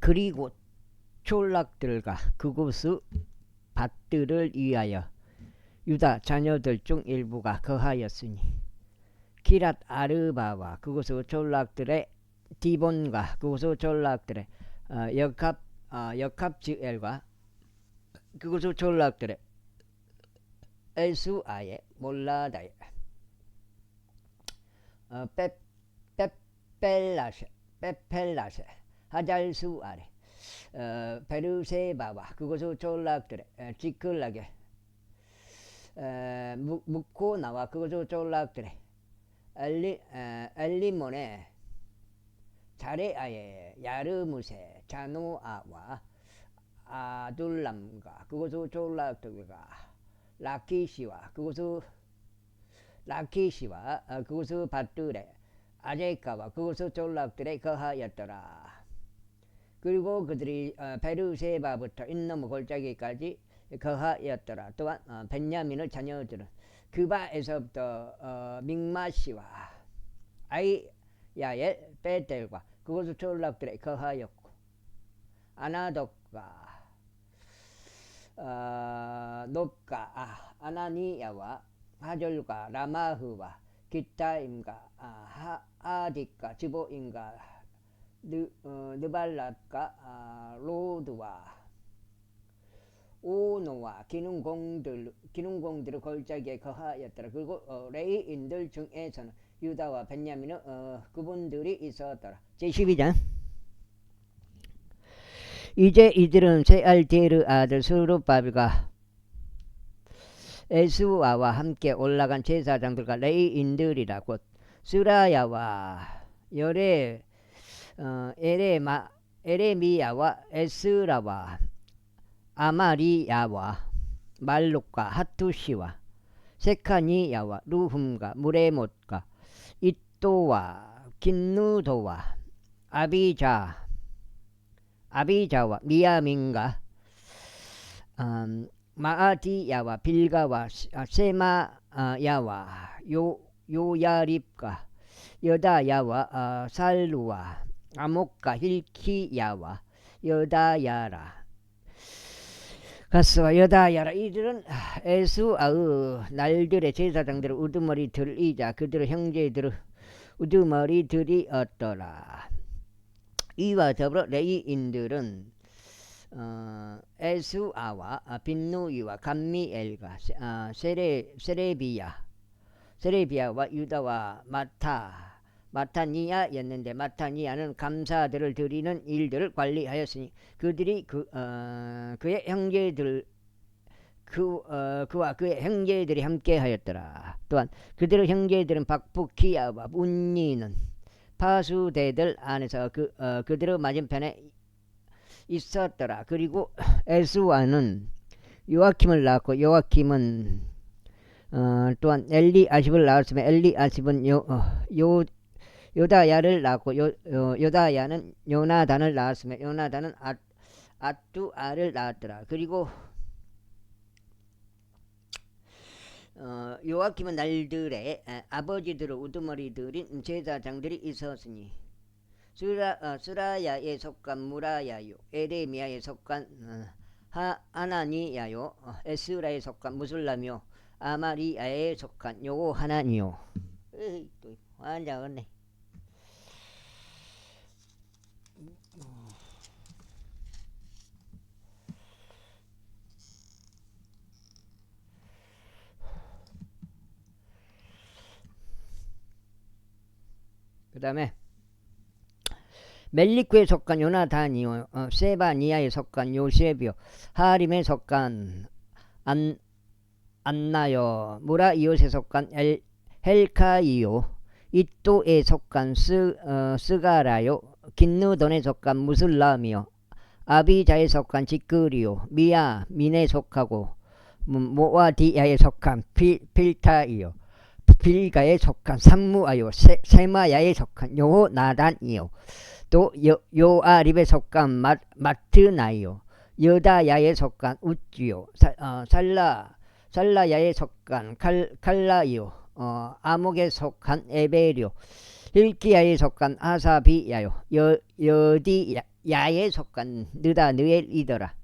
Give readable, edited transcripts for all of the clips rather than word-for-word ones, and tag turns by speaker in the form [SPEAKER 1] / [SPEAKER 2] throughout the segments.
[SPEAKER 1] 그리고 촌락들과 그곳의 밭들을 위하여 유다 자녀들 중 일부가 거하였으니 기랏 아르바와 그곳의 촌락들의 디본과 그곳의 촌락들의 역합지엘과 그곳의 촌락들의 엘수아의 몰라다에 빼펠라세 하잘수아레 베르세바와 그곳의 촌락들의 지클락에 묵코나와 그곳의 촌락들의 엘리몬의 자레아의 야르무세 자노아와 아둘람과 그곳의 촌락들과 라키시와 그곳의 밭들에 아제카와 그곳의 촌락들에 거하였더라. 그리고 그들이 베르세바부터 인너무 골짜기까지 거하였더라. 또한 벤야민의 자녀들은 그바에서부터 믹마시와 아이야엘 베델과 그곳의 촌락들에 거하였고 아나독과 높과 아나니야와 하졸과 라마흐와 기타임과 아딕과 지보임과 느발랏과 로드와 오노와 기능공들의 골짜기에 거하였더라. 그리고 레이인들 중에서는 유다와 벤야민은 그분들이 있었더라. 제12장. 이제 이들은 세알디엘의 아들 스룹바벨과 에스와와 함께 올라간 제사장들과 레이인들이라. 곧 스라야와 에레미야와 에스라와 아마리야와 말룩과 하투시와 세카니야와 루흠과 무레못과 이또와 긴누도와 아비자와 미야민과 마아디야와 빌가와 세마야와 요야립과 여다야와 살루와 아목과 힐키야와 여다야라 가스와 여다야라. 이들은 에스아의 날들의 제사장들의 우두머리들이자 그들의 형제들의 우두머리들이었더라. 이와 더불어 레이인들은 에스아와 빈누이와 감미엘과 세레비야와 유다와 마타니아였는데 마타니아는 감사들을 드리는 일들을 관리하였으니 그들이 그의 형제들 그와 그의 형제들이 함께하였더라. 또한 그들의 형제들은 박부키야와 운니는 파수대들 안에서 그들의 맞은편에 있었더라. 그리고 에스와는 요아킴을 낳았고 요아킴은 또한 엘리아십을 낳았으며 엘리아십은 요다야를 낳았고 요다야는 요나단을 낳았으며 요나단은 아뚜아를 낳았더라. 그리고 요아킴은 날들에 아버지들의 우두머리들인 제사장들이 있었으니 스라야에 속한 무라야요, 에레미야에 속한 하나니야요, 에스라에 속한 무술라며 아마리야에 속한 요하나니요. 또 환장하네. 그 다음에 멜리쿠에 속한 요나단이요, 세바니아에 속한 요셉이요, 하림에 속한 안나요, 무라이옷에 속한 헬카이요, 이또에 속한 스가라요, 긴누돈에 속한 무슬람이요, 아비자에 속한 지끄리요, 민에 속하고 모아디야에 속한 필타이요, 빌가에 속한 삼무아요, 세마야에 속한 요나단이요, 또 요아립에 속한 마트나이요, 여다야에 속한 우찌요, 살라야에 속한 칼라이요, 아목에 속한 에벨이요, 힐키야에 속한 아사비야요, 야에 속한 느다느엘이더라.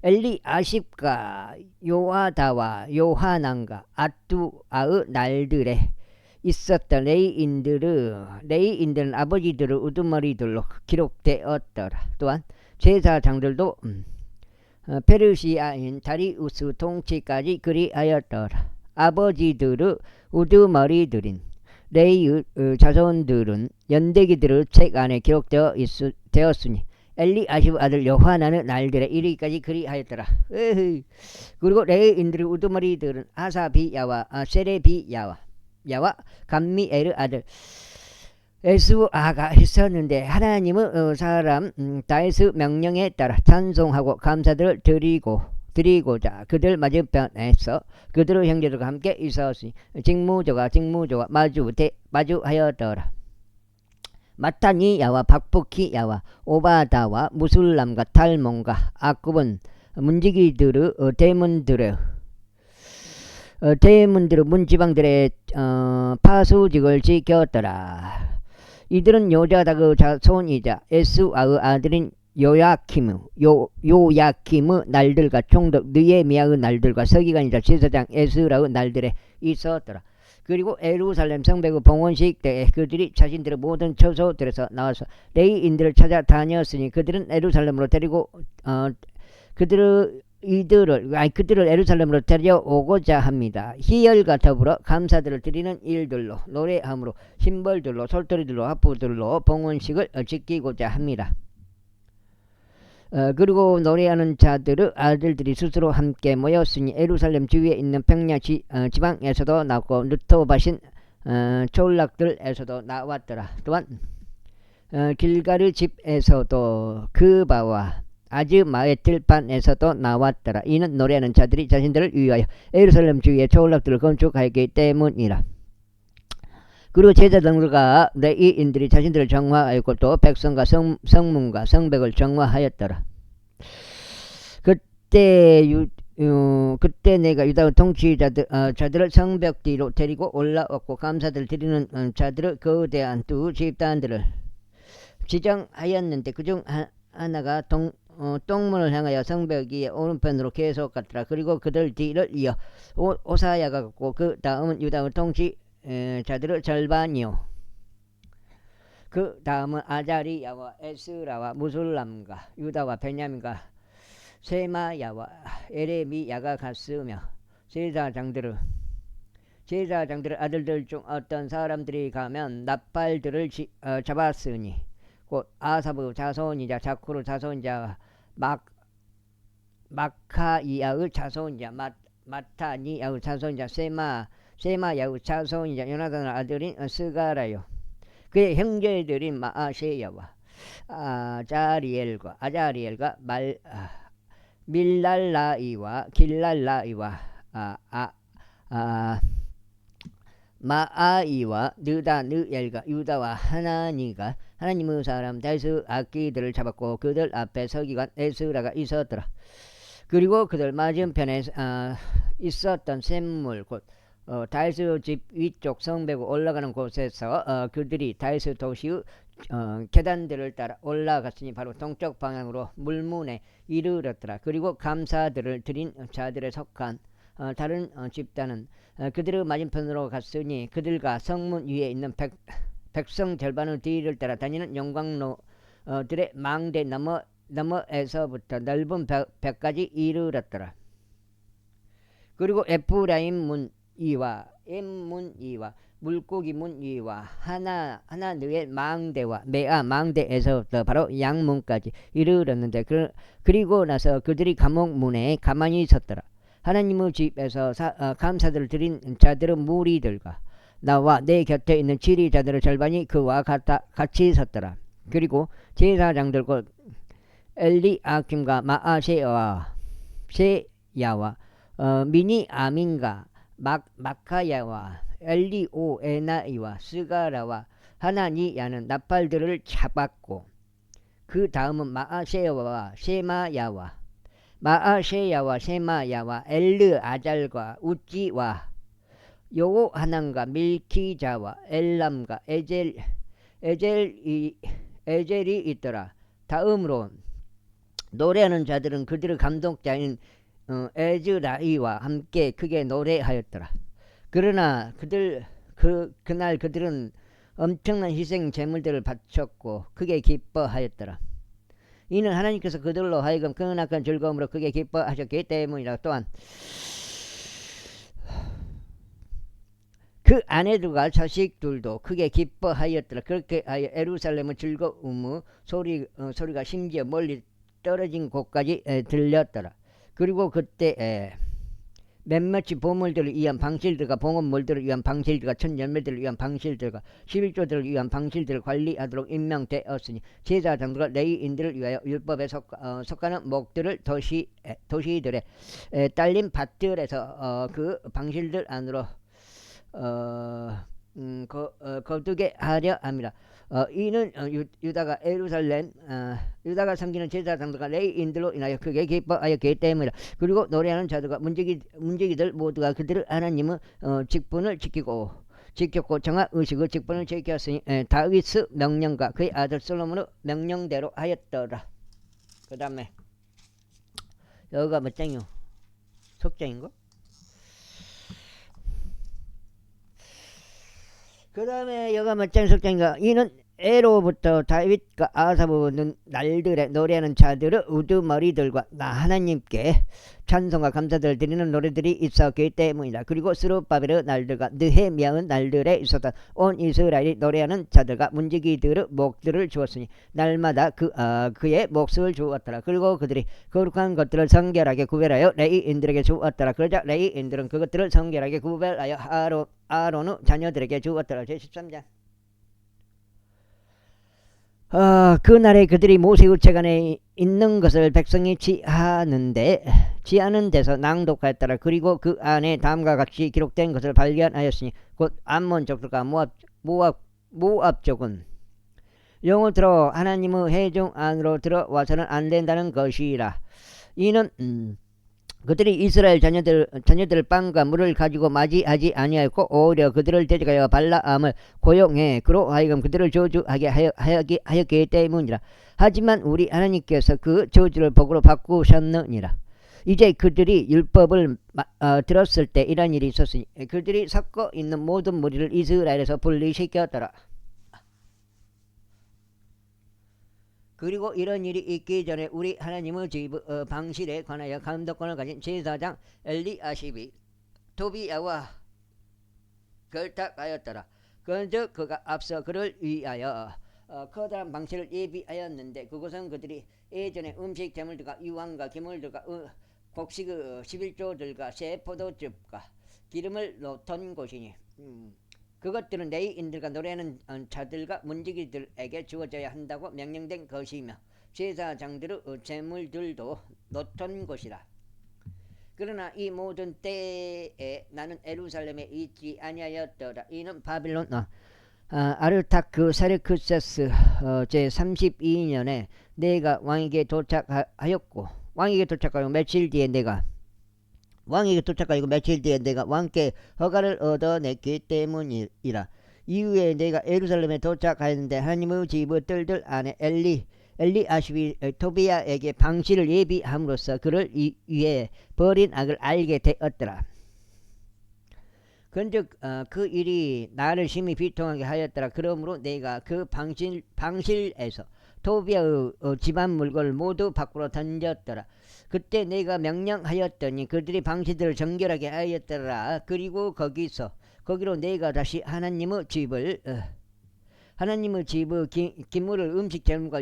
[SPEAKER 1] 엘리아십과 요아다와 요하난과 아뚜아의 날들에 있었던 레이인들은 아버지들의 우두머리들로 기록되었더라. 또한 제사장들도 페르시아인 다리우스 통치까지 그리하였더라. 아버지들의 우두머리들인 레이의 자손들은 연대기들의 책 안에 기록되었으니 엘리아십 아들 요하나는 날들에 이르기까지 그리하였더라. 그리고 레이인들의 우두머리들은 하사비야와 세레비야와 감미엘의 아들 에스아가 있었는데 하나님의 사람 다윗의 명령에 따라 찬송하고 감사들을 드리고자 그들 맞은편에서 그들의 형제들과 함께 있었으니 직무조가 마주하였더라. 마타니야와 박부키야와 오바다와 무술람과 탈몬과 아굽은 문지기들의 대문들의 문지방들의 파수직을 지켰더라. 이들은 요자닥의 자손이자 에스아의 아들인 요야킴의 날들과 총독 느헤미야의 날들과 서기관이자 제사장 에스라의 날들에 있었더라. 그리고 에루살렘 성벽의 봉헌식 때에 그들이 자신들의 모든 처소들에서 나와서 레이인들을 찾아다녔으니 그들은 에루살렘으로 그들을 에루살렘으로 데려오고자 합니다. 희열과 더불어 감사들을 드리는 일들로 노래함으로 심벌들로 솔토리들로 하프들로 봉헌식을 지키고자 합니다. 그리고 노래하는 자들의 아들들이 스스로 함께 모였으니 에루살렘 주위에 있는 평야 지방에서도 나왔고 느토바신 졸락들에서도 나왔더라. 또한 길가르 집에서도 그바와 아즈마의 들판에서도 나왔더라. 이는 노래하는 자들이 자신들을 위하여 에루살렘 주위에 졸락들을 건축하였기 때문이라. 그리고 제사장들과 레위인들이 자신들을 정화하였고 또 백성과 성문과 성벽을 정화하였더라. 그때 내가 유다 통치자들을 성벽 뒤로 데리고 올라왔고 감사들 드리는 자들의 거대한 두 집단들을 지정하였는데 그중 하나가 동문을 향하여 성벽 위에 오른편으로 계속 갔더라. 그리고 그들 뒤를 이어 오사야가 갔고 그 다음은 유다 통치자들의 절반이요. 그 다음은 아자리야와 에스라와 무술람과 유다와 베냐민과 세마야와 에레미야가 갔으며 제사장들의 아들들 중 어떤 사람들이 가면 나팔들을 잡았으니 곧 아사브 자손이자 자쿠르 자손이자 마카이야의 자손이자 마타니야의 자손이자 세마야의 자손이자 요나단의 아들인 스가라요. 그의 형제들인 마아세야와 아자리엘과 밀랄라이와 길랄라이와 마아이와 느다느엘과 유다와 하나니가 하나님의 사람 다윗의 악기들을 잡았고 그들 앞에 서기관 에스라가 있었더라. 그리고 그들 맞은편에 있었던 샘물 곧 다윗의 집 위쪽 성벽 올라가는 곳에서 그들이 다윗의 도시의 계단들을 따라 올라갔으니 바로 동쪽 방향으로 물문에 이르렀더라. 그리고 감사들을 드린 자들에 속한 다른 집단은 그들의 맞은편으로 갔으니 그들과 성문 위에 있는 백성 절반의 뒤를 따라 다니는 영광로들의 망대 너머에서부터 넓은 벽까지 이르렀더라. 그리고 에프라임 문 위와 엠문 위와 물고기 문 위와 하나느의 망대와 메아 망대에서부터 바로 양문까지 이르렀는데 그리고 나서 그들이 감옥 문에 가만히 섰더라. 하나님의 집에서 감사들을 드린 자들의 무리들과 나와 내 곁에 있는 지리자들의 절반이 그와 같이 섰더라. 그리고 제사장들 곧 엘리아킴과 마아세야와 미니아민과 마카야와 엘리오에나이와 스가라와 하나니야는 나팔들을 잡았고 그 다음은 마아세야와 세마야와 엘르아잘과 우찌와 요하난과 밀키자와 엘람과 에젤이 있더라. 다음으로 노래하는 자들은 그들의 감독자인 에즈라이와 함께 크게 노래하였더라. 그러나 그날 그들은 엄청난 희생 제물들을 바쳤고 크게 기뻐하였더라. 이는 하나님께서 그들로 하여금 크나큰 즐거움으로 크게 기뻐하셨기 때문이라. 또한 그 아내들과 자식들도 크게 기뻐하였더라. 그렇게 하여 예루살렘의 즐거움의 소리가 심지어 멀리 떨어진 곳까지 들렸더라. 그리고 그때 몇몇이 보물들을 위한 방실들과 봉헌물들을 위한 방실들과 천열매들을 위한 방실들과 11조들을 위한 방실들을 관리하도록 임명되었으니 제사장들과 레위인들을 위하여 율법에 속하는 목들을 도시들의 딸린 밭들에서 그 방실들 안으로 거두게 하려 합니다. 이는 유다가 유다가 섬기는 제사장들과 레위인들로 인하여 크게 기뻐하였기 때문이라. 그리고 노래하는 자들과 문지기들 모두가 그들의 하나님의 직분을 지켰고 정한 의식의 직분을 지켰으니 다윗의 명령과 그의 아들 솔로몬의 명령대로 하였더라. 그 다음에 여기가 몇 장이요? 속장인가? 그 다음에 여가 몇장 석장인가. 이는 애로부터 다윗과 아사부는 날들에 노래하는 자들의 우두머리들과 나 하나님께 찬송과 감사들을 드리는 노래들이 있었기 때문이다. 그리고 스룹바벨의 날들과 느헤미야의 날들에 있었던 온 이스라엘이 노래하는 자들과 문지기들의 목들을 주었으니 날마다 그의 몫을 주었더라. 그리고 그들이 거룩한 것들을 성결하게 구별하여 레위인들에게 주었더라. 그러자 레위인들은 그것들을 성결하게 구별하여 아론의 자녀들에게 주었더라. 제13장. 그날에 그들이 모세 우체관에 있는 것을 백성이 지하는 데서 낭독하였더라. 그리고 그 안에 다음과 같이 기록된 것을 발견하였으니 곧 암몬족들과 모압족은 영으로 하나님의 회중 안으로 들어와서는 안 된다는 것이라. 이는 그들이 이스라엘 자녀들 빵과 물을 가지고 맞이하지 아니하였고 오히려 그들을 대적하여 발라암을 고용해 그로 하여금 그들을 저주하게 하였기 때문이라. 하지만 우리 하나님께서 그 저주를 복으로 바꾸셨느니라. 이제 그들이 율법을 들었을 때 이런 일이 있었으니 그들이 섞어 있는 모든 무리를 이스라엘에서 분리시켰더라. 그리고 이런 일이 있기 전에 우리 하나님의 집 방실에 관하여 감독권을 가진 제사장 엘리아십이 도비야와 결탁하였더라. 그런즉 그가 앞서 그를 위하여 커다란 방실을 예비하였는데 그것은 그들이 예전에 음식 제물들과 유황과 기물들과 곡식 11조들과 새 포도즙과 기름을 놓던 곳이니 그것들은 레위인들과 노래하는 자들과 문지기들에게 주어져야 한다고 명령된 것이며 제사장들의 제물들도 놓던 것이라. 그러나 이 모든 때에 나는 예루살렘에 있지 아니하였더라. 이는 바빌론 아르타크 세르크세스 제32년에 내가 왕에게 도착하였고 왕에게 도착하고 며칠 뒤에 내가 왕께 허가를 얻어냈기 때문이라. 이후에 내가 예루살렘에 도착하였는데 하나님의 집의 뜰들 안에 엘리아십이 토비야에게 방실을 예비함으로써 그를 위해 벌인 악을 알게 되었더라. 그런즉 그 일이 나를 심히 비통하게 하였더라. 그러므로 내가 그 방실에서 토비야의 집안 물건을 모두 밖으로 던졌더라. 그때 내가 명령하였더니 그들이 방실들을 정결하게 하였더라. 그리고 거기로 내가 다시 하나님의 집의 기물을 음식 제물과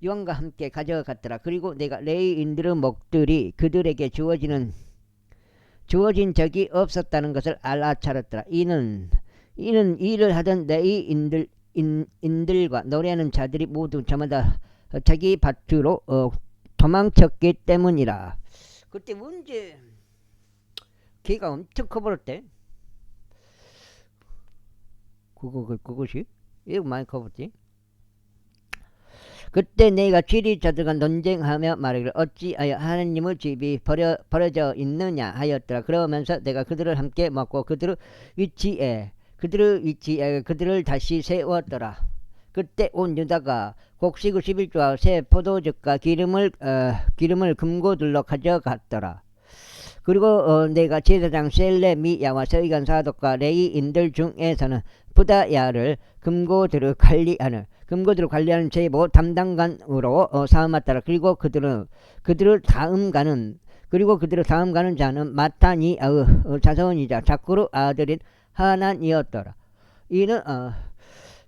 [SPEAKER 1] 유황과 함께 가져갔더라. 그리고 내가 레위인들의 목들이 그들에게 주어진 적이 없었다는 것을 알아차렸더라. 이는 일을 하던 레위인들과 노래하는 자들이 모두 저마다 자기 밭으로 도망쳤기 때문이라. 그때 문제 개가 엄청 커버렸대. 그것이 이거 많이 커버렸지. 그때 내가 지리자들과 논쟁하며 말하기를 어찌하여 하나님의 집이 버려져 있느냐 하였더라. 그러면서 내가 그들을 함께 먹고 그들의 위치에 그들을 다시 세웠더라. 그때 온 유다가 곡식 11조와 새 포도즙과 기름을 금고들로 가져갔더라. 그리고 내가 제사장 셀레미야와 서기관 사독과 레위인들 중에서는 부다야를 금고들을 관리하는 제보 담당관으로 삼았더라. 그리고 그들을 다음 가는 자는 마타니아의 자손이자 작구르 아들인 하난이었더라. 이는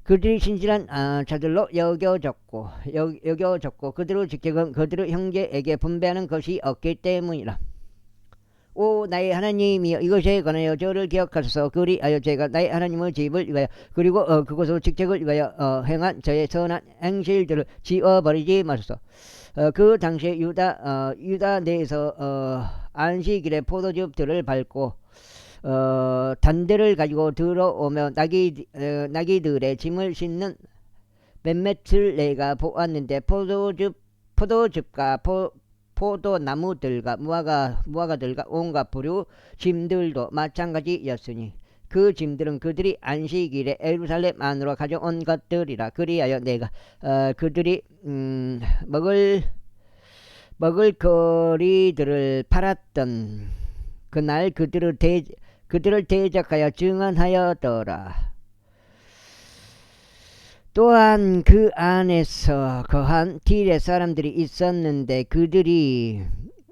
[SPEAKER 1] 그들이 신실한 자들로 여겨졌고 그들의 직책은 그들의 형제에게 분배하는 것이 없기 때문이라. 오 나의 하나님이여, 이것에 관하여 저를 기억하소서. 그리하여 제가 나의 하나님의 집을 위하여 그리고 그곳의 직책을 위하여 행한 저의 선한 행실들을 지워버리지 마소서. 그 당시에 유다 내에서 안식일에 포도즙들을 밟고 단대를 가지고 들어오며 나귀들의 짐을 싣는 몇몇을 내가 보았는데 포도즙과 포도나무들과 무화과들과 온갖 부류 짐들도 마찬가지였으니 그 짐들은 그들이 안식일에 예루살렘 안으로 가져온 것들이라. 그리하여 내가 그들이 먹을 거리들을 팔았던 그날 그들을 대적하여 증언하였더라. 또한 그 안에서 거한 딜의 사람들이 있었는데 그들이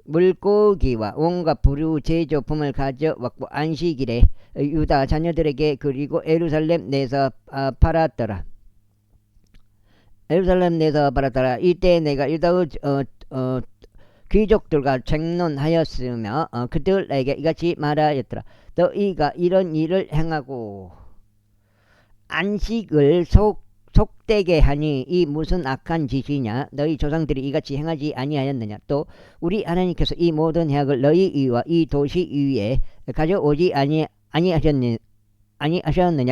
[SPEAKER 1] 물고기와 온갖 부류 제조품을 가져왔고 안식일에 유다 자녀들에게 그리고 예루살렘 내에서 팔았더라. 이때 내가 유다의 귀족들과 쟁론하였으며 그들에게 이같이 말하였더라. 너희가 이런 일을 행하고 안식을 속되게 하니 이 무슨 악한 짓이냐. 너희 조상들이 이같이 행하지 아니하였느냐. 또 우리 하나님께서 이 모든 해악을 너희 위와 이 도시 위에 가져오지 아니하셨느냐.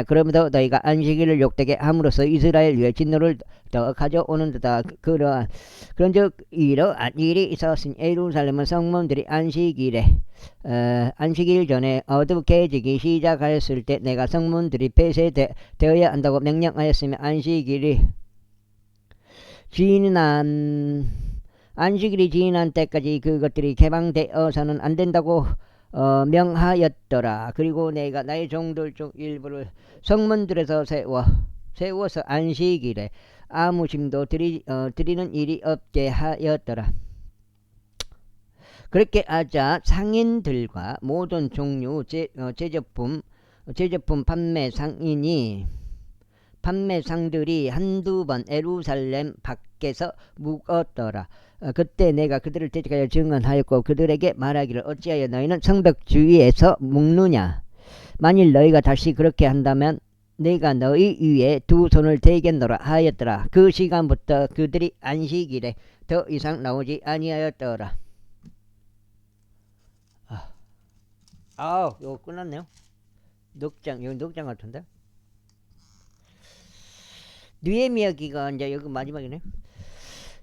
[SPEAKER 1] 그러므로 너희가 안식일을 욕되게 함으로써 이스라엘 위에 진노를 더 가져오는 듯다. 그런즉 이러한 일이 있었으니 예루살렘은 성문들이 안식일 전에 어둡게지기 시작하였을 때 내가 성문들이 폐쇄되어야 한다고 명령하였으며 안식일이 지난 때까지 그것들이 개방되어서는 안 된다고 명하였더라. 그리고 내가 나의 종들 중 일부를 성문들에서 세워서 안식일에 아무 짐도 드리는 일이 없게 하였더라. 그렇게 하자 상인들과 모든 종류 제조품 판매상들이 한두 번 예루살렘 밖에서 묵었더라. 그때 내가 그들을 대적하여 증언하였고 그들에게 말하기를 어찌하여 너희는 성벽 주위에서 묵느냐. 만일 너희가 다시 그렇게 한다면 내가 너희 위에 두 손을 대겠노라 하였더라. 그 시간부터 그들이 안식일에 더 이상 나오지 아니하였더라. 이거 끝났네요. 여기 넉장 같은데. 느헤미야기가 이제 여기 마지막이네.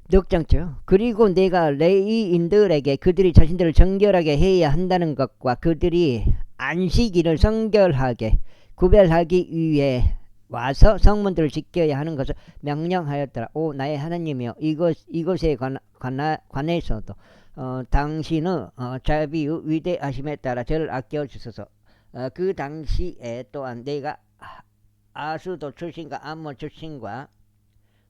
[SPEAKER 1] 넉장죠. 그리고 내가 레위인들에게 그들이 자신들을 정결하게 해야 한다는 것과 그들이 안식일을 성결하게 구별하기 위해 와서 성문들을 지켜야 하는 것을 명령하였더라. 오 나의 하나님이여, 이것에 관해서도 당신의 자비의 위대하심에 따라 저를 아껴주소서. 그 당시에 또한 내가 아수도 출신과 암몬 출신과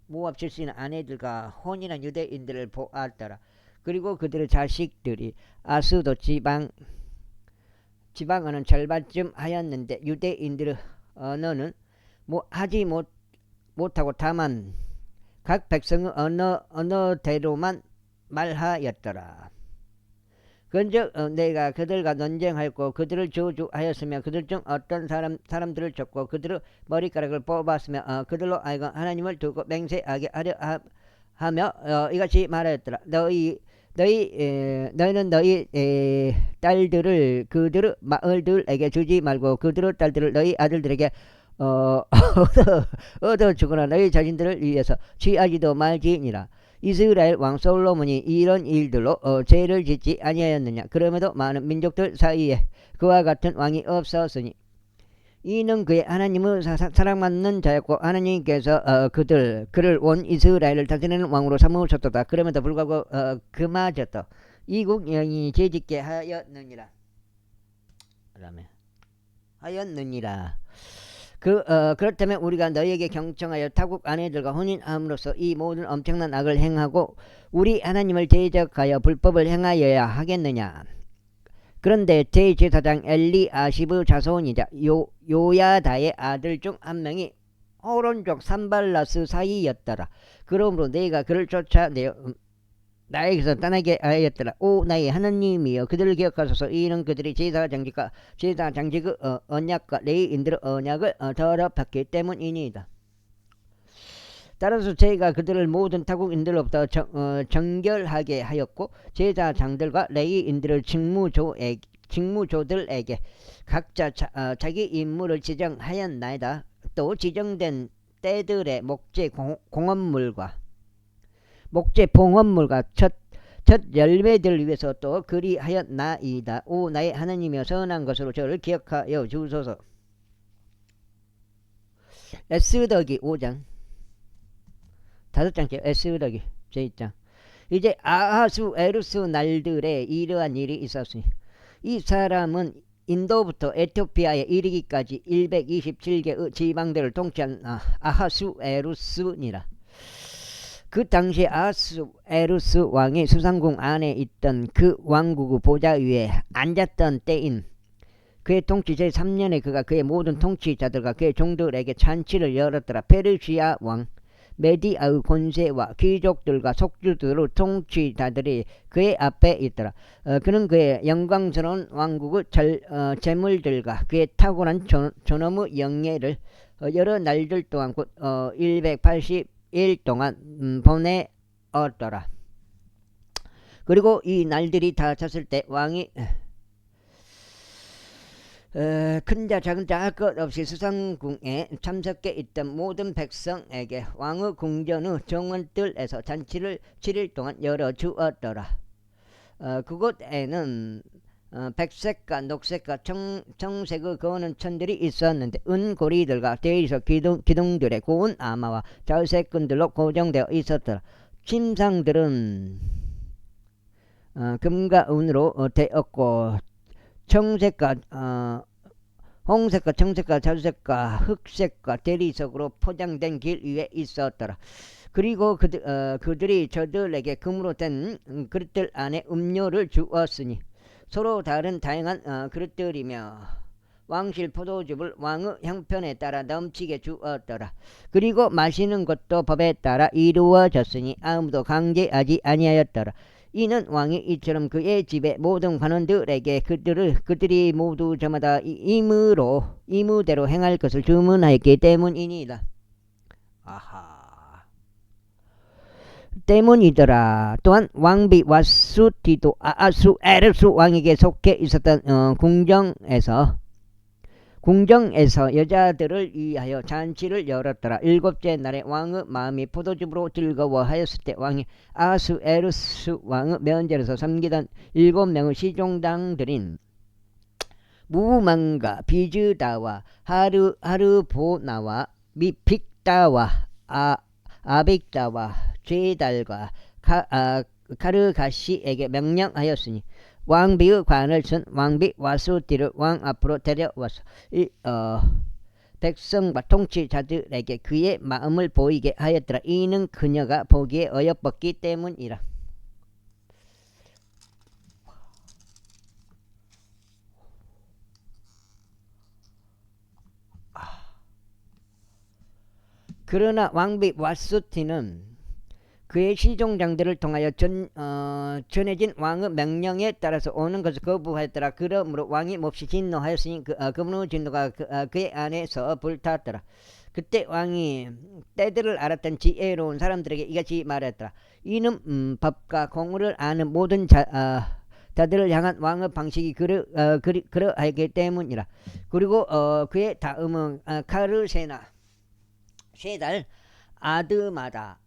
[SPEAKER 1] 모압 출신의 아내들과 혼인한 유대인들을 보았더라. 그리고 그들의 자식들이 아수도 지방 언어는 절반쯤 하였는데 유대인들의 언어는 하지 못하고 다만 각 백성의 언어대로만 말하였더라. 그런즉 내가 그들과 논쟁하였고 그들을 저주하였으며 그들 중 어떤 사람들을 쳤고 그들의 머리카락을 뽑았으며 그들로 하여금 하나님을 두고 맹세하게 하려 하며 이같이 말하였더라. 너희는 너희 딸들을 그들의 마을들에게 주지 말고 그들의 딸들을 너희 아들들에게 얻어 주거나 너희 자신들을 위해서 취하지도 말지니라. 이스라엘 왕 솔로몬이 이런 일들로 죄를 짓지 아니하였느냐. 그럼에도 많은 민족들 사이에 그와 같은 왕이 없었으니 이는 그의 하나님의 사랑받는 자였고 하나님께서 그를 온 이스라엘을 다스리는 왕으로 삼으셨도다. 그럼에도 불구하고 그마저도 이국 여인이 죄짓게 하였느니라. 하였느니라. 그렇다면 우리가 너에게 경청하여 타국 아내들과 혼인함으로써 이 모든 엄청난 악을 행하고 우리 하나님을 대적하여 불법을 행하여야 하겠느냐. 그런데 대제사장 엘리아십의 자손이자 요야다의 아들 중 한 명이 오른쪽 산발라스 사이였더라. 그러므로 내가 그를 쫓아내어 나에게서 떠나게 하였더라. 오 나의 하나님이여 그들을 기억하소서. 이는 그들이 제사 장직의 언약과 레위인들의 언약을 더럽혔기 때문이니이다. 따라서 저희가 그들을 모든 타국인들로부터 정결하게 하였고 제사장들과 레위인들의 직무조들에게 각자 자기 임무를 지정하였나이다. 또 지정된 때들의 목재 봉헌물과 첫 열매들을 위해서 또 그리하였나이다. 오 나의 하나님이여 선한 것으로 저를 기억하여 주소서. 에스더기 5장 5장째 에스더기 제2장. 이제 아하수에루스 날들에 이러한 일이 있었으니 이 사람은 인도부터 에티오피아에 이르기까지 127개의 지방들을 통치한 아하수에루스니라. 그 당시 아하수에루스 왕이 수상궁 안에 있던 그 왕국의 보좌 위에 앉았던 때인 그의 통치 제3년에 그가 그의 모든 통치자들과 그의 종들에게 잔치를 열었더라. 페르시아 왕 메디아의 권세와 귀족들과 속주들의 통치자들이 그의 앞에 있더라. 그는 그의 영광스러운 왕국의 재물들과 그의 탁월한 존엄의 영예를 여러 날들 동안 곧 180일 동안 보내었더라. 그리고 이 날들이 다 찼을 때 왕이 큰 자 작은 자 할 것 없이 수상궁에 참석해 있던 모든 백성에게 왕의 궁전의 정원들에서 잔치를 7일 동안 열어주었더라. 그곳에는 백색과 녹색과 청색의 거는 천들이 있었는데 은고리들과 대리석 기둥들의 고운 아마와 자의색끈들로 고정되어 있었더라. 침상들은 금과 은으로 되었고 청색과 홍색과 청색과 자주색과 흑색과 대리석으로 포장된 길 위에 있었더라. 그리고 그들이 저들에게 금으로 된 그릇들 안에 음료를 주었으니 서로 다른 다양한 그릇들이며 왕실 포도즙을 왕의 형편에 따라 넘치게 주었더라. 그리고 마시는 것도 법에 따라 이루어졌으니 아무도 강제하지 아니하였더라. 이는 왕이 이처럼 그의 집의 모든 관원들에게 그들이 모두 저마다 임의대로 행할 것을 주문하였기 때문이니이다. 아하. 때문이더라. 또한 왕비 와수티도 아하수에루스 왕에게 속해 있었던 궁정에서 여자들을 위하여 잔치를 열었더라. 7째 날에 왕의 마음이 포도즙으로 즐거워하였을 때 왕이 아하수에루스 왕의 면제로서 섬기던 7명의 시종당들인 무망과 비즈다와 하르보나와 빅다와 아빅다와 제달과 카르가시에게 명령하였으니 왕비의 관을 쓴 왕비 와수티를 왕 앞으로 데려와서 백성과 통치자들에게 그의 마음을 보이게 하였더라. 이는 그녀가 보기에 어여뻤기 때문이라. 그러나 왕비 와수티는 그의 시종장들을 통하여 전해진 왕의 명령에 따라서 오는 것을 거부하였더라. 그러므로 왕이 몹시 진노하였으니 그분의 진노가 그의 안에서 불탔더라. 그때 왕이 때들을 알았던 지혜로운 사람들에게 이같이 말했더라. 이는 법과 공의를 아는 모든 자들을 향한 왕의 방식이 그러하기 때문이라. 그리고 그의 다음은 카르세나 쉐달 아드마다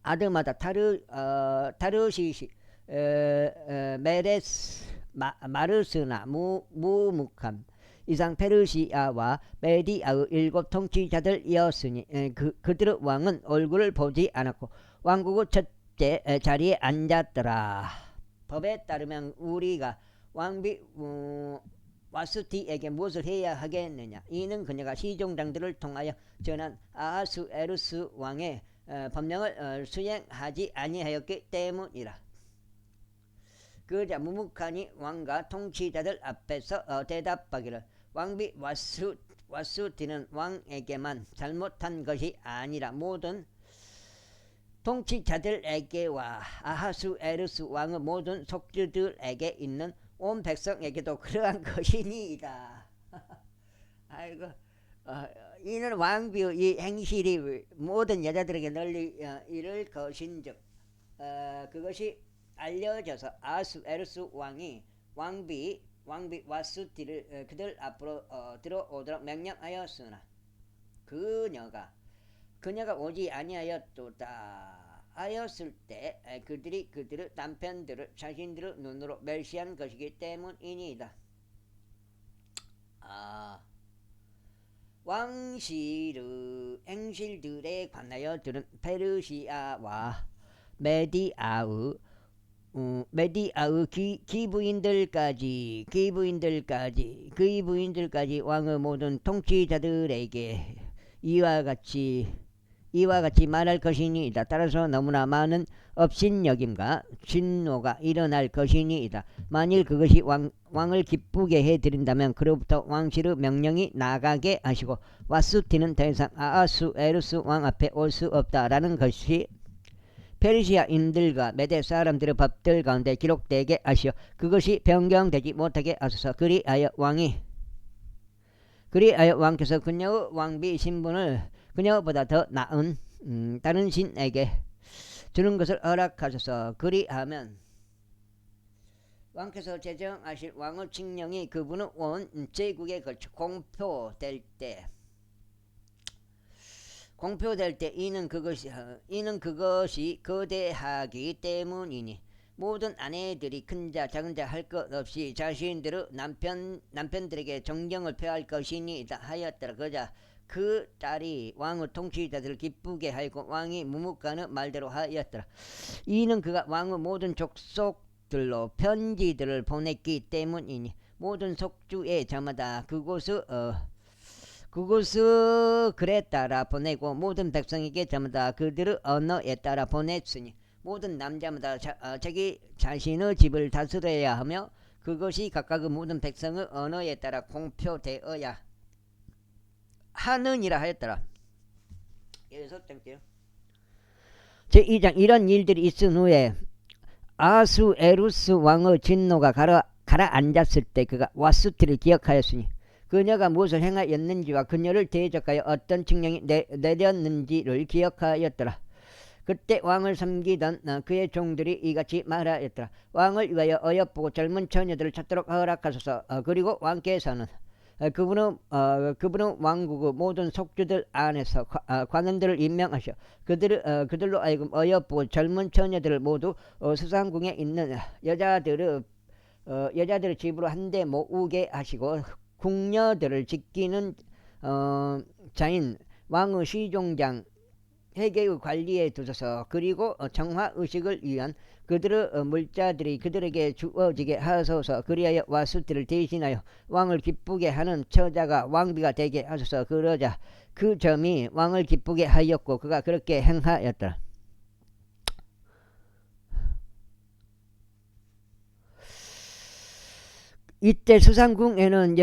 [SPEAKER 1] 타르시시 메레스 마르스나 무묵함 이상 페르시아와 메디아의 7 통치자들이었으니 그들의 왕은 얼굴을 보지 않았고 왕국의 첫째 자리에 앉았더라. 법에 따르면 우리가 왕비 와스티에게 무엇을 해야 하겠느냐. 이는 그녀가 시종장들을 통하여 전한 아하수에루스 왕의 법령을 수행하지 아니하였기 때문이라. 그자 무묵하니 왕과 통치자들 앞에서 대답하기를 왕비 와수티는 왕에게만 잘못한 것이 아니라 모든 통치자들에게와 아하수에루스 왕의 모든 속주들에게 있는 온 백성에게도 그러한 것이니이다. 아이고, 이는 왕비의 이 행실이 모든 여자들에게 널리 이를 것인즉 그것이 알려져서 아하수에루스 왕이 왕비 와수티를 그들 앞으로 들어오도록 명령하였으나 그녀가 오지 아니하였도다 하였을 때 그들이 그들의 남편들을 자신들의 눈으로 멸시한 것이기 때문이니이다. 왕실의 행실들에 관하여 들은 페르시아와 메디아의 기부인들까지 왕의 모든 통치자들에게 이와 같이 말할 것이니이다. 따라서 너무나 많은 업신여김과 진노가 일어날 것이니이다. 만일 그것이 왕을 기쁘게 해드린다면 그로부터 왕실의 명령이 나가게 하시고 와수티는 더 이상 아하수에루스 왕 앞에 올 수 없다라는 것이 페르시아인들과 메대 사람들의 법들 가운데 기록되게 하시어 그것이 변경되지 못하게 하소서. 그리하여 왕께서 그녀의 왕비 신분을 그녀보다 더 나은 다른 신에게 주는 것을 허락하소서. 그리하면 왕께서 제정하실 왕의 칙령이 그분의 온 제국에 걸쳐 공표될 때 이는 그것이 거대하기 때문이니 모든 아내들이 큰 자 작은 자 할 것 없이 자신들의 남편들에게 존경을 표할 것이니이다 하였더라. 그자 그 딸이 왕의 통치자들을 기쁘게 하였고 왕이 무묵가는 말대로 하였더라. 이는 그가 왕의 모든 족속들로 편지들을 보냈기 때문이니 모든 속주의 저마다 그곳의 글에 따라 보내고 모든 백성에게 저마다 그들의 언어에 따라 보냈으니 모든 남자마다 자기 자신의 집을 다스려야 하며 그것이 각각의 모든 백성의 언어에 따라 공표되어야 하느니라 하였더라. 제2장 이런 일들이 있은 후에 아하수에루스 왕의 진노가 가라앉았을 때 그가 와수티를 기억하였으니 그녀가 무엇을 행하였는지와 그녀를 대적하여 어떤 칙령이 내렸는지를 기억하였더라. 그때 왕을 섬기던 그의 종들이 이같이 말하였더라. 왕을 위하여 어여쁘고 젊은 처녀들을 찾도록 허락하소서. 그리고 왕께서는 그분은 왕국의 모든 속주들 안에서 관원들을 임명하셔 그들로 하여금 어여쁘고 젊은 처녀들을 모두 수상궁에 있는 여자들의 집으로 한데 모으게 하시고 궁녀들을 지키는 자인 왕의 시종장 회계의 관리에 두소서. 그리고 정화의식을 위한 그들의 물자들이 그들에게 주어지게 하소서. 그리하여 와수티를 대신하여 왕을 기쁘게 하는 처자가 왕비가 되게 하소서. 그러자 그 점이 왕을 기쁘게 하였고 그가 그렇게 행하였더라. 이때 수상궁에는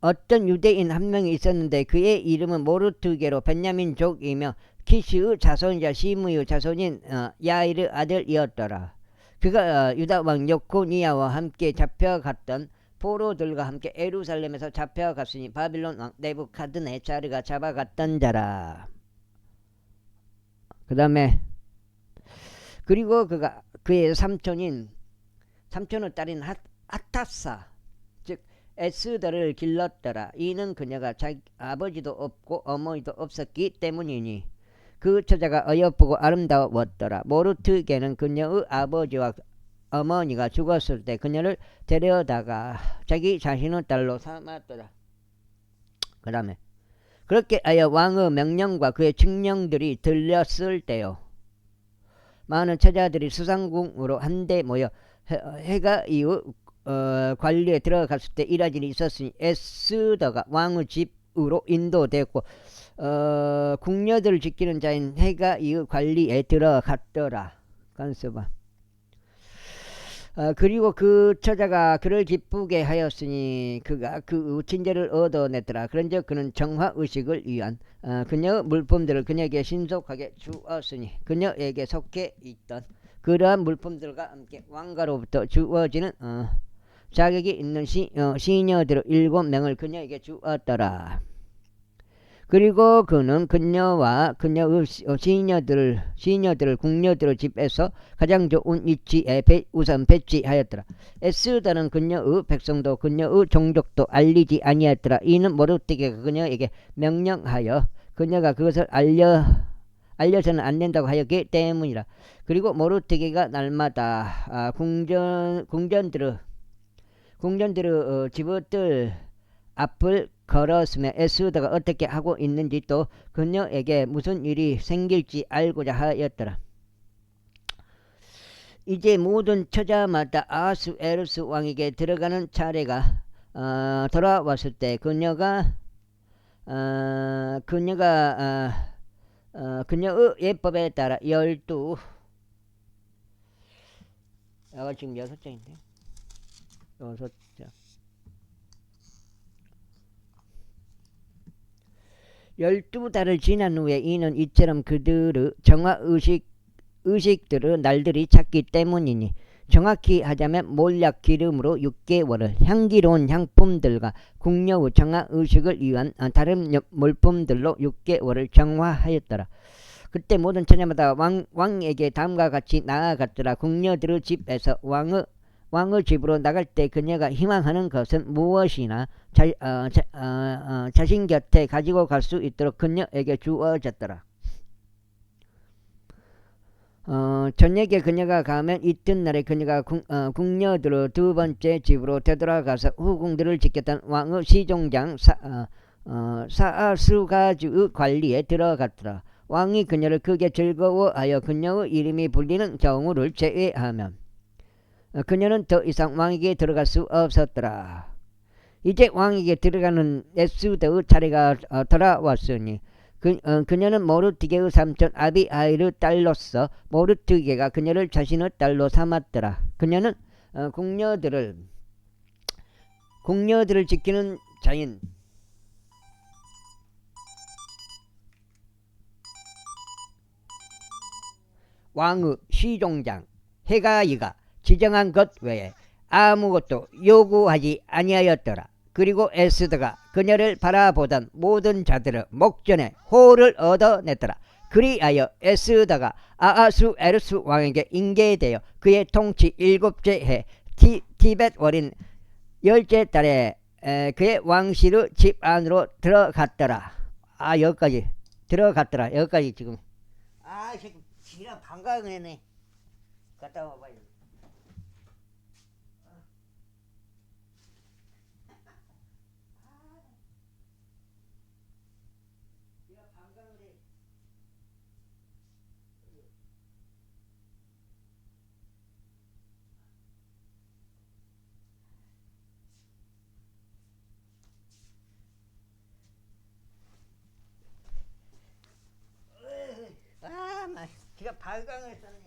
[SPEAKER 1] 어떤 유대인 한 명이 있었는데 그의 이름은 모르드게로 베냐민족이며 키시의 자손이자 시므의 자손인 야일의 아들이었더라. 그가 유다왕 여코니아와 함께 잡혀갔던 포로들과 함께 예루살렘에서 잡혀갔으니 바빌론 왕 네부카드네자르가 잡아갔던 자라. 그리고 그의 삼촌의 딸인 아타사 즉 에스더를 길렀더라. 이는 그녀가 자기 아버지도 없고 어머니도 없었기 때문이니 그 처자가 어여쁘고 아름다웠더라. 모르드게는 그녀의 아버지와 어머니가 죽었을 때 그녀를 데려다가 자기 자신의 딸로 삼았더라. 그 다음에 그렇게 하여 왕의 명령과 그의 칙령들이 들렸을 때요, 많은 처자들이 수상궁으로 한데 모여 해가 이후 관리에 들어갔을 때 이라진이 있었으니 에스더가 왕의 집으로 인도되었고 궁녀들을 지키는 자인 해가 이후 관리에 들어갔더라. 간서봐. 그리고 그 처자가 그를 기쁘게 하였으니 그가 그 친절을 얻어냈더라. 그런즉 그는 정화의식을 위한 그녀의 물품들을 그녀에게 신속하게 주었으니 그녀에게 속해 있던 그러한 물품들과 함께 왕가로부터 주어지는 자격이 있는 시녀들 7명을 그녀에게 주었더라. 그리고 그는 그녀와 그녀의 시녀들을 궁녀들의 집에서 가장 좋은 위치에 우선 배치하였더라. 에스더는 그녀의 백성도 그녀의 종족도 알리지 아니하였더라. 이는 모르드게가 그녀에게 명령하여 그녀가 그것을 알려서는 안 된다고 하였기 때문이라. 그리고 모르드게가 날마다 궁전들의 집어들 앞을 걸었으며 에스더가 어떻게 하고 있는지 또 그녀에게 무슨 일이 생길지 알고자 하였더라. 이제 모든 처자마다 아하수에루스 왕에게 들어가는 차례가 돌아왔을 때 그녀의 예법에 따라 12 지금 6장인데 6장 12달을 지난 후에 이는 이처럼 그들의 정화의식들의 날들이 찼기 때문이니 정확히 하자면 몰약 기름으로 6개월을 향기로운 향품들과 궁녀의 정화의식을 위한 다른 물품들로 6개월을 정화하였더라. 그때 모든 처자마다 왕에게 다음과 같이 나아갔더라. 궁녀들의 집에서 왕의 집으로 나갈 때 그녀가 희망하는 것은 무엇이나 자신 곁에 가지고 갈 수 있도록 그녀에게 주어졌더라. 저녁에 그녀가 가면 이튿날에 그녀가 궁녀들의 두 번째 집으로 되돌아가서 후궁들을 지켰던 왕의 시종장 사아수가주의 관리에 들어갔더라. 왕이 그녀를 크게 즐거워하여 그녀의 이름이 불리는 경우를 제외하면 그녀는 더 이상 왕에게 들어갈 수 없었더라. 이제 왕에게 들어가는 에스더의 차례가 돌아왔으니 그녀는 모르드게의 삼촌 아비하일의 딸로서 모르드게가 그녀를 자신의 딸로 삼았더라. 그녀는 궁녀들을 지키는 자인 왕의 시종장 헤가이가 지정한 것 외에 아무것도 요구하지 아니하였더라. 그리고 에스더가 그녀를 바라보던 모든 자들의 목전에 호를 얻어냈더라. 그리하여 에스더가 아하수에루스 왕에게 인계되어 그의 통치 7째 해 티벳 월인 10째 달에 그의 왕실의 집 안으로 들어갔더라. 여기까지 들어갔더라. 여기까지 지금 지금 반가워네. 갔다 와봐요. 지가 발광을 했다니.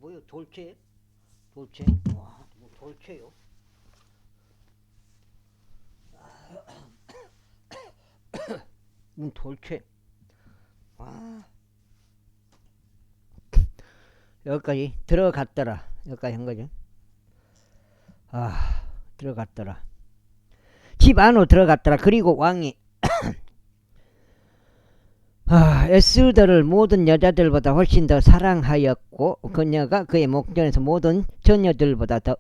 [SPEAKER 1] 뭐요? 돌체? 돌체? 와, 뭐 돌체요? 돌체. 와, 여기까지 들어갔더라. 여기까지 한 거죠. 아, 들어갔더라. 집 안으로 들어갔더라. 그리고 왕이 에스더를 모든 여자들보다 훨씬 더 사랑하였고 그녀가 그의 목전에서 모든 처녀들보다 더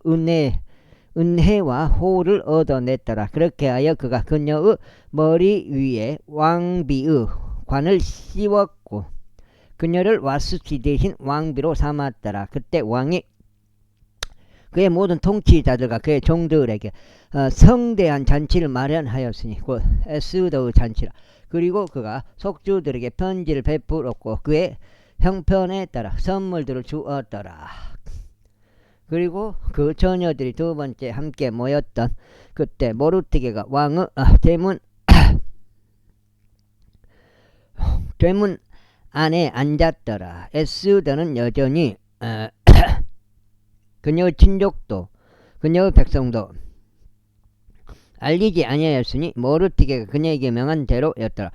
[SPEAKER 1] 은혜와 호를 얻어냈더라. 그렇게 하여 그가 그녀의 머리 위에 왕비의 관을 씌웠고 그녀를 와스티 대신 왕비로 삼았더라. 그때 왕이 그의 모든 통치자들과 그의 종들에게 성대한 잔치를 마련하였으니 곧 에스더의 잔치라. 그리고 그가 속주들에게 편지를 베풀었고 그의 형편에 따라 선물들을 주었더라. 그리고 그 처녀들이 두 번째 함께 모였던 그때 모르드게가 왕의 대문 안에 앉았더라. 에스더는 여전히 그녀의 친족도 그녀의 백성도 알리지 아니하였으니 모르드게가 그녀에게 명한 대로였더라.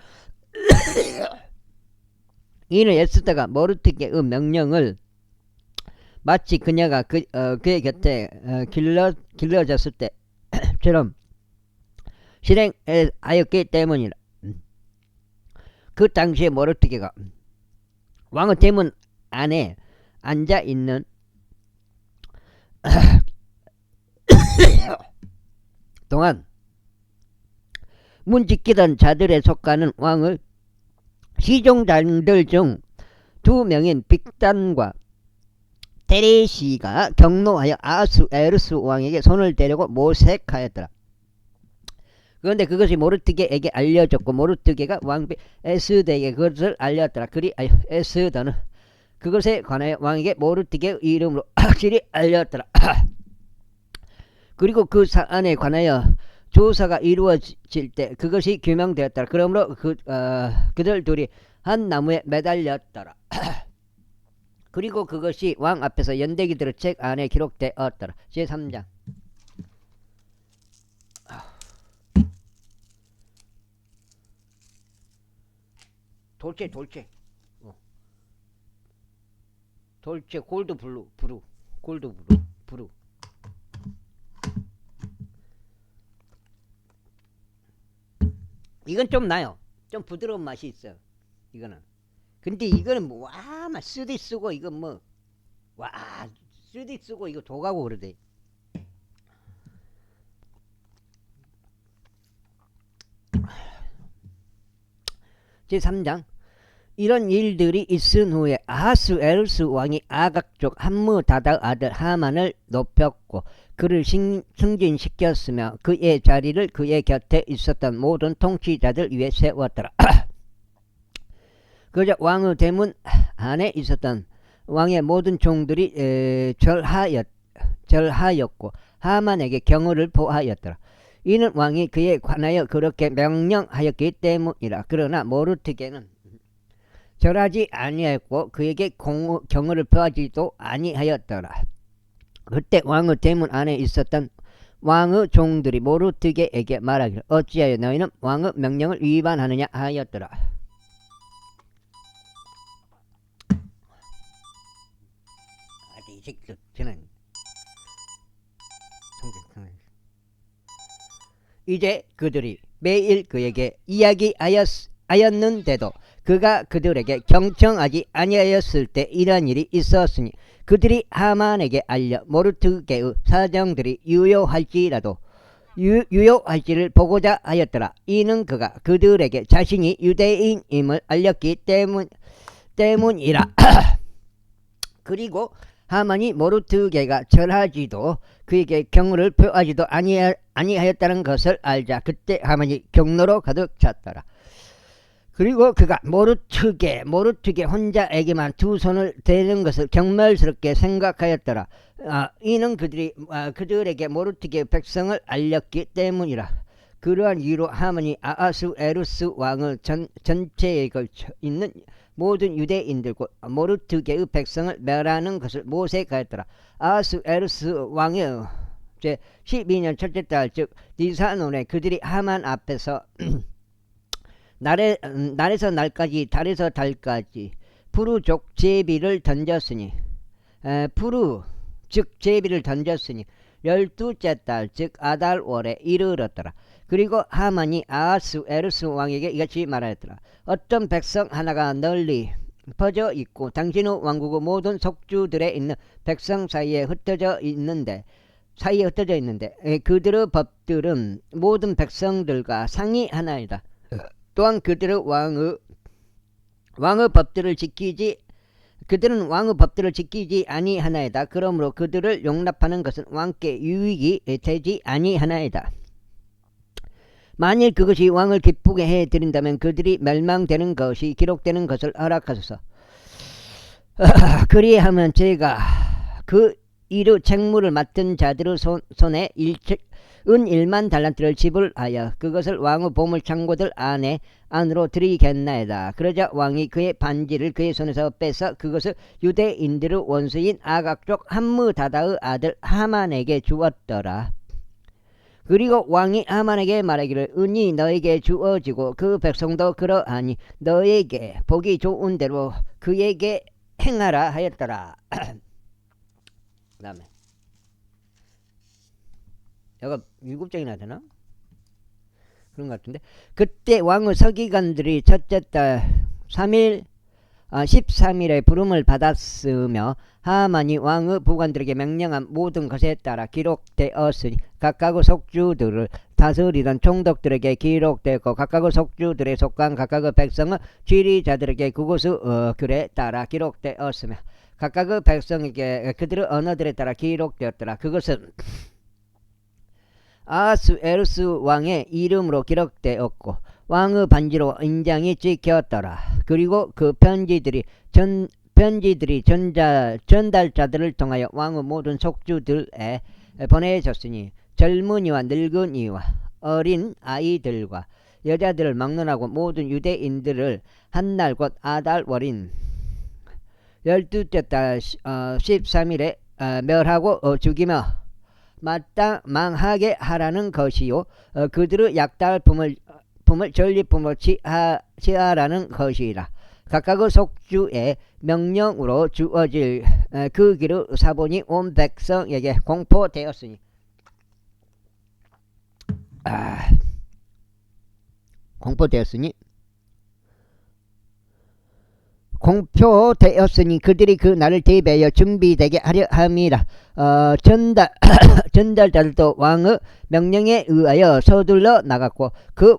[SPEAKER 1] 이는 에스더가 모르드게의 명령을 마치 그녀가 그의 곁에 길러졌을 때처럼 실행하였기 때문이라. 그 당시에 모르드게가 왕의 대문 안에 앉아있는 동안 문 지키던 자들에 속하는 왕의 시종장들 중 두 명인 빅단과 테레시가 경노하여 아하수에르스 왕에게 손을 대려고 모색하였더라. 그런데 그것이 모르드게에게 알려졌고 모르드게가 왕비 에스더에게 그것을 알렸더라. 그리하여 에스더는 그것에 관하여 왕에게 모르드게의 이름으로 확실히 알렸더라. 그리고 그 사안에 관하여 조사가 이루어질 때 그것이 규명되었더라. 그러므로 그들 둘이 한 나무에 매달렸더라. 그리고 그것이 왕 앞에서 연대기들의 책 안에 기록되었더라. 제3장. 돌체 골드 브루 골드 브루 이건 좀 나요. 좀 부드러운 맛이 있어. 이거는. 근데 이거는 뭐 막 쓰디 쓰고 이거 뭐 쓰디 쓰고 이거 독하고 그러대. 제3장. 이런 일들이 있은 후에 아하수에르스 왕이 아각족 함므다다의 아들 하만을 높였고 그를 승진시켰으며 그의 자리를 그의 곁에 있었던 모든 통치자들 위에 세웠더라. 그저 왕의 대문 안에 있었던 왕의 모든 종들이 절하였고 하만에게 경호를 보하였더라. 이는 왕이 그에 관하여 그렇게 명령하였기 때문이라. 그러나 모르드게는 절하지 아니하였고 그에게 경호를 표하지도 아니하였더라. 그때 왕의 대문 안에 있었던 왕의 종들이 모르드게에게 말하기를 어찌하여 너희는 왕의 명령을 위반하느냐 하였더라. 이 새끼들 저는 이제 그들이 매일 그에게 이야기하였는데도 그가 그들에게 경청하지 아니하였을 때 이런 일이 있었으니 그들이 하만에게 알려 모르드게의 사정들이 유효할지를 보고자 하였더라. 이는 그가 그들에게 자신이 유대인임을 알렸기 때문이라. 그리고 하만이 모르드게가 절하지도 그에게 경호를 표하지도 아니하였다는 것을 알자 그때 하만이 경노로 가득 찼더라. 그리고 그가 모르드게 혼자에게만 두 손을 대는 것을 경멸스럽게 생각하였더라. 이는 그들이 그들에게 모르드게의 백성을 알렸기 때문이라. 그러한 이유로 하만이 아하수에루스 왕의 전체에 걸쳐 있는 모든 유대인들과 모르드게의 백성을 멸하는 것을 모세가 했더라. 아하수에루스 왕의 제 12년 첫째 달 즉 니산월에 그들이 하만 앞에서 날에서 날까지 달에서 달까지 푸르족 제비를 던졌으니 푸르 즉 제비를 던졌으니 12째 달 즉 아달월에 이르렀더라. 그리고 하만이 아하수에루스 왕에게 이같이 말하였더라. 어떤 백성 하나가 널리 퍼져 있고 당신의 왕국의 모든 속주들에 있는 백성 사이에 흩어져 있는데 그들의 법들은 모든 백성들과 상이하나이다. 또한 그들은 왕의 법들을 지키지 아니하나이다. 그러므로 그들을 용납하는 것은 왕께 유익이 되지 아니하나이다. 만일 그것이 왕을 기쁘게 해드린다면 그들이 멸망되는 것이 기록되는 것을 허락하소서. 그리하면 제가 그 이르 책무를 맡은 자들의 손에 은 1만 달란트를 지불하여 그것을 왕의 보물 창고들 안으로 드리겠나이다. 그러자 왕이 그의 반지를 그의 손에서 빼서 그것을 유대인들의 원수인 아각족 함므다다의 아들 하만에게 주었더라. 그리고 왕이 하만에게 말하기를 은이 너에게 주어지고 그 백성도 그러하니 너에게 보기 좋은 대로 그에게 행하라 하였더라. 그 다음에 여가 7장이나 되나? 그런 것 같은데 그때 왕의 서기관들이 첫째 달 13일에 부름을 받았으며 하만이 왕의 부관들에게 명령한 모든 것에 따라 기록되었으니 각각의 속주들을 다스리던 총독들에게 기록되고 각각의 속주들에 속한 각각의 백성의 지리자들에게 그곳의 글에 따라 기록되었으며 각각의 백성에게 그들의 언어들에 따라 기록되었더라. 그것은 아하수에루스 왕의 이름으로 기록되었고 왕의 반지로 인장이 찍혔더라. 그리고 그 편지들이 전달자들을 통하여 왕의 모든 속주들에 보내졌으니 젊은이와 늙은이와 어린 아이들과 여자들을 막론하고 모든 유대인들을 한날 곧 아달월인 12째 달 13일에 멸하고 죽이며 마땅망하게 하라는 것이요 그들의 약탈품을 전리품으로 취하라는 것이라. 각각의 속주의 명령으로 주어질 그 길의 사본이 온 백성에게 공포되었으니 그들이 그 날을 대비하여 준비되게 하려 함이라. 전달자들도 왕의 명령에 의하여 서둘러 나갔고 그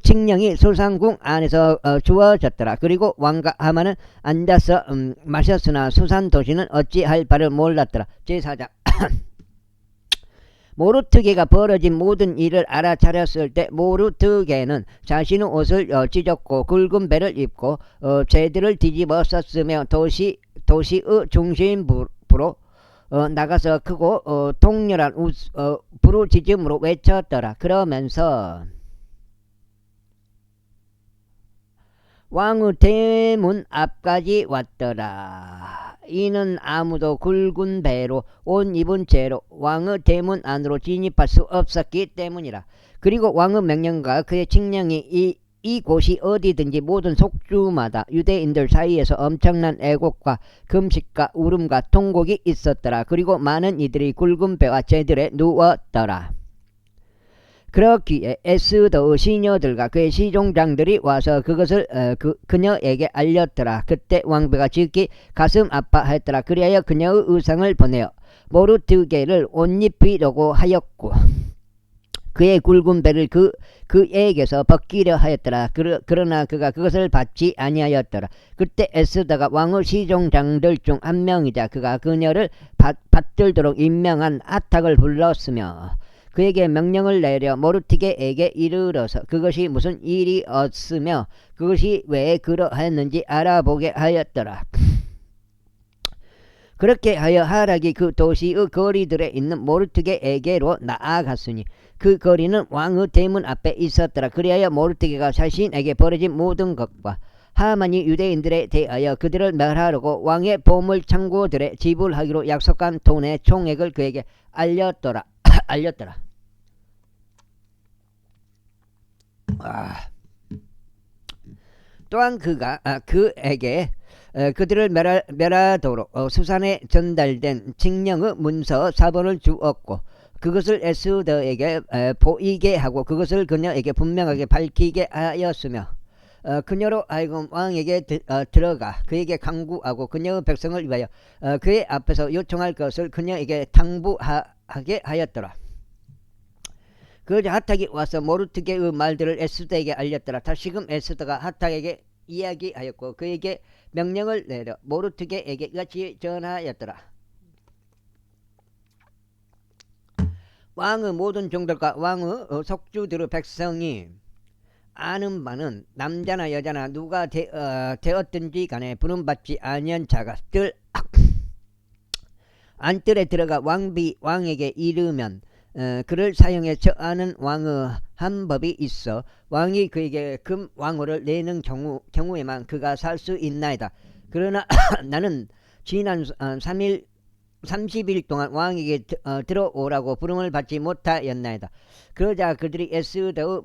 [SPEAKER 1] 칙령이 수산궁 안에서 주어졌더라. 그리고 왕과 하만은 앉아서 마셨으나 수산 도시는 어찌할 바를 몰랐더라. 제4장 모르드게가 벌어진 모든 일을 알아차렸을 때 모르드게는 자신의 옷을 찢었고 굵은 베를 입고 재들을 뒤집어 썼으며 도시의 중심부로 나가서 크고 통렬한 부르짖음으로 외쳤더라. 그러면서 왕의 대문 앞까지 왔더라. 이는 아무도 굵은 배로 옷 입은 채로 왕의 대문 안으로 진입할 수 없었기 때문이라. 그리고 왕의 명령과 그의 칙령이 이 곳이 어디든지 모든 속주마다 유대인들 사이에서 엄청난 애곡과 금식과 울음과 통곡이 있었더라. 그리고 많은 이들이 굵은 배와 재들에 누웠더라. 그렇기에 에스더의 시녀들과 그의 시종장들이 와서 그것을 그녀에게 알렸더라. 그때 왕비가 지극히 가슴 아파했더라. 그리하여 그녀의 의상을 보내어 모르드게를 옷 입히려고 하였고 그의 굵은 배를 그에게서 벗기려 하였더라. 그러나 그가 그것을 받지 아니하였더라. 그때 에스더가 왕의 시종장들 중 한 명이자 그가 그녀를 받들도록 임명한 아탁을 불렀으며 그에게 명령을 내려 모르드게에게 이르러서 그것이 무슨 일이었으며 그것이 왜 그러했는지 알아보게 하였더라. 그렇게 하여 하락이 그 도시의 거리들에 있는 모르드게에게로 나아갔으니 그 거리는 왕의 대문 앞에 있었더라. 그리하여 모르드게가 자신에게 벌어진 모든 것과 하만이 유대인들에 대하여 그들을 멸하려고 왕의 보물 창고들에 지불하기로 약속한 돈의 총액을 그에게 알렸더라. 알렸더라. 또한 그가 그에게 그들을 멸하도록 수산에 전달된 칙령의 문서 사본을 주었고 그것을 에스더에게 보이게 하고 그것을 그녀에게 분명하게 밝히게 하였으며 그녀로 하여금 왕에게 들어가 그에게 강구하고 그녀의 백성을 위하여 그의 앞에서 요청할 것을 그녀에게 당부하게 하였더라. 그러자 하탁이 와서 모르드게의 말들을 에스더에게 알렸더라. 다시금 에스더가 하탁에게 이야기하였고 그에게 명령을 내려 모르드게에게 같이 전하였더라. 왕의 모든 종들과 왕의 속주들의 백성이 아는 바는 남자나 여자나 누가 되었든지 간에 부름받지 아니한 자가 안뜰에 들어가 왕에게 이르면 그를 사형에 처하는 왕의 한 법이 있어 왕이 그에게 금 왕호를 내는 경우에만 그가 살 수 있나이다. 그러나 나는 지난 30일 동안 왕에게 들어오라고 부름을 받지 못하였나이다. 그러자 그들이 에스더의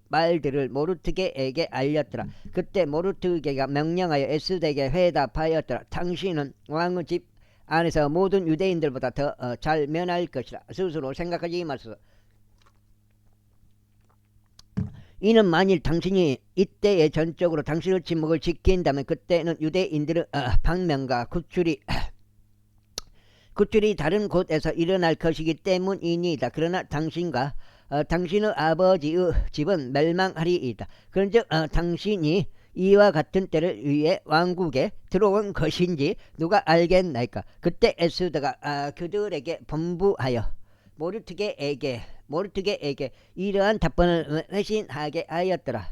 [SPEAKER 1] 말들을 모르드게에게 알렸더라. 그때 모르드게가 명령하여 에스더에게 회답하였더라. 당신은 왕의 집 안에서 모든 유대인들보다 더 잘 면할 것이라 스스로 생각하지 마소서. 이는 만일 당신이 이때에 전적으로 당신의 침묵을 지킨다면 그때는 유대인들의 방명과 구출이 다른 곳에서 일어날 것이기 때문이니이다. 그러나 당신과 당신의 아버지의 집은 멸망하리이다. 그런즉 당신이 이와 같은 때를 위해 왕국에 들어온 것인지 누가 알겠나이까. 그때 에스더가 그들에게 번부하여 모르드게에게 이러한 답변을 회신하게 하였더라.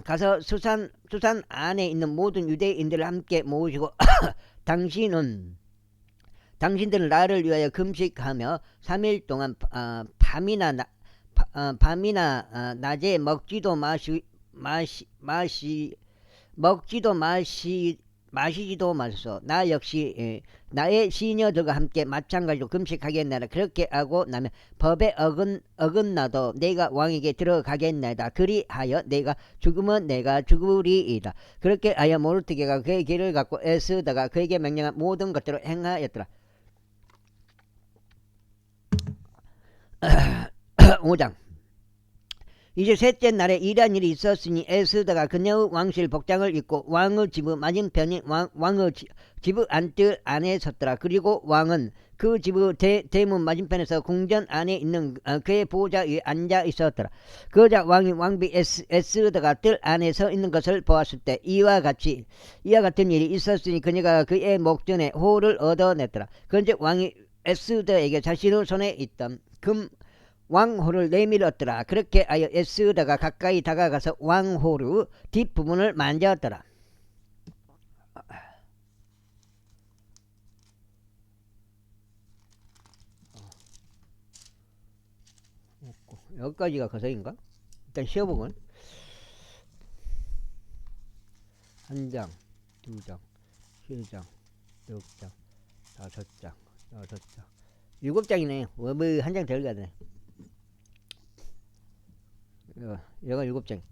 [SPEAKER 1] 가서 수산 안에 있는 모든 유대인들을 함께 모으시고 당신들은 나를 위하여 금식하며 3일 동안 밤이나 낮에 먹지도 마시지도 마소서. 나 역시 나의 시녀들과 함께 마찬가지로 금식하겠나이다. 그렇게 하고 나면 법에 어긋나도 내가 왕에게 들어가겠나이다. 그리하여 내가 죽으면 내가 죽으리이다. 그렇게 하여 모르드게가 그의 길을 갖고 에스더가 그에게 명령한 모든 것들을 행하였더라. 5장. 이제 셋째 날에 이러한 일이 있었으니 에스더가 그녀의 왕실 복장을 입고 왕의 집의 맞은편인 왕의 집의 안뜰 안에 섰더라. 그리고 왕은 그 집의 대문 맞은편에서 궁전 안에 있는 그의 보좌 위에 앉아 있었더라. 그러자 왕비 에스더가 뜰 안에 서 있는 것을 보았을 때 이와 같은 일이 있었으니 그녀가 그의 목전에 호를 얻어냈더라. 그런즉 왕이 에스더에게 자신의 손에 있던 금 왕호를 내밀었더라. 그렇게 하여 에스더가 가까이 다가가서 왕호의 뒷부분을 만졌더라. 여기까지가 거성인가? 일단 쉬어보건 1장, 2장, 7장, 6장, 5장, 6장, 7장이네. 뭐 한 장 더 읽어야 되네. 여가 7장.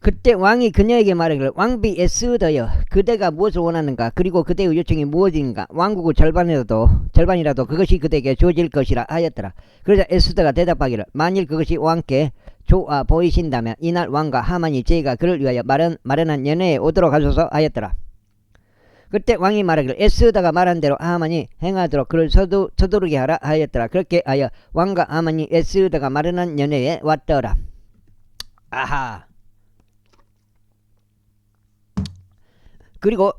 [SPEAKER 1] 그때 왕이 그녀에게 말하기를 왕비 에스더여 그대가 무엇을 원하는가 그리고 그대의 요청이 무엇인가. 왕국의 절반이라도 그것이 그대에게 주어질 것이라 하였더라. 그러자 에스더가 대답하기를 만일 그것이 왕께 좋아 보이신다면 이날 왕과 하만이 제가 그를 위하여 마련한 연회에 오도록 하소서 하였더라. 그때 왕이 말하기를 에스더가 말한 대로 하만이 행하도록 그를 서두르게 하라 하였더라. 그렇게 하여 왕과 하만이 에스더가 마련한 연회에 왔더라. 아하. 그리고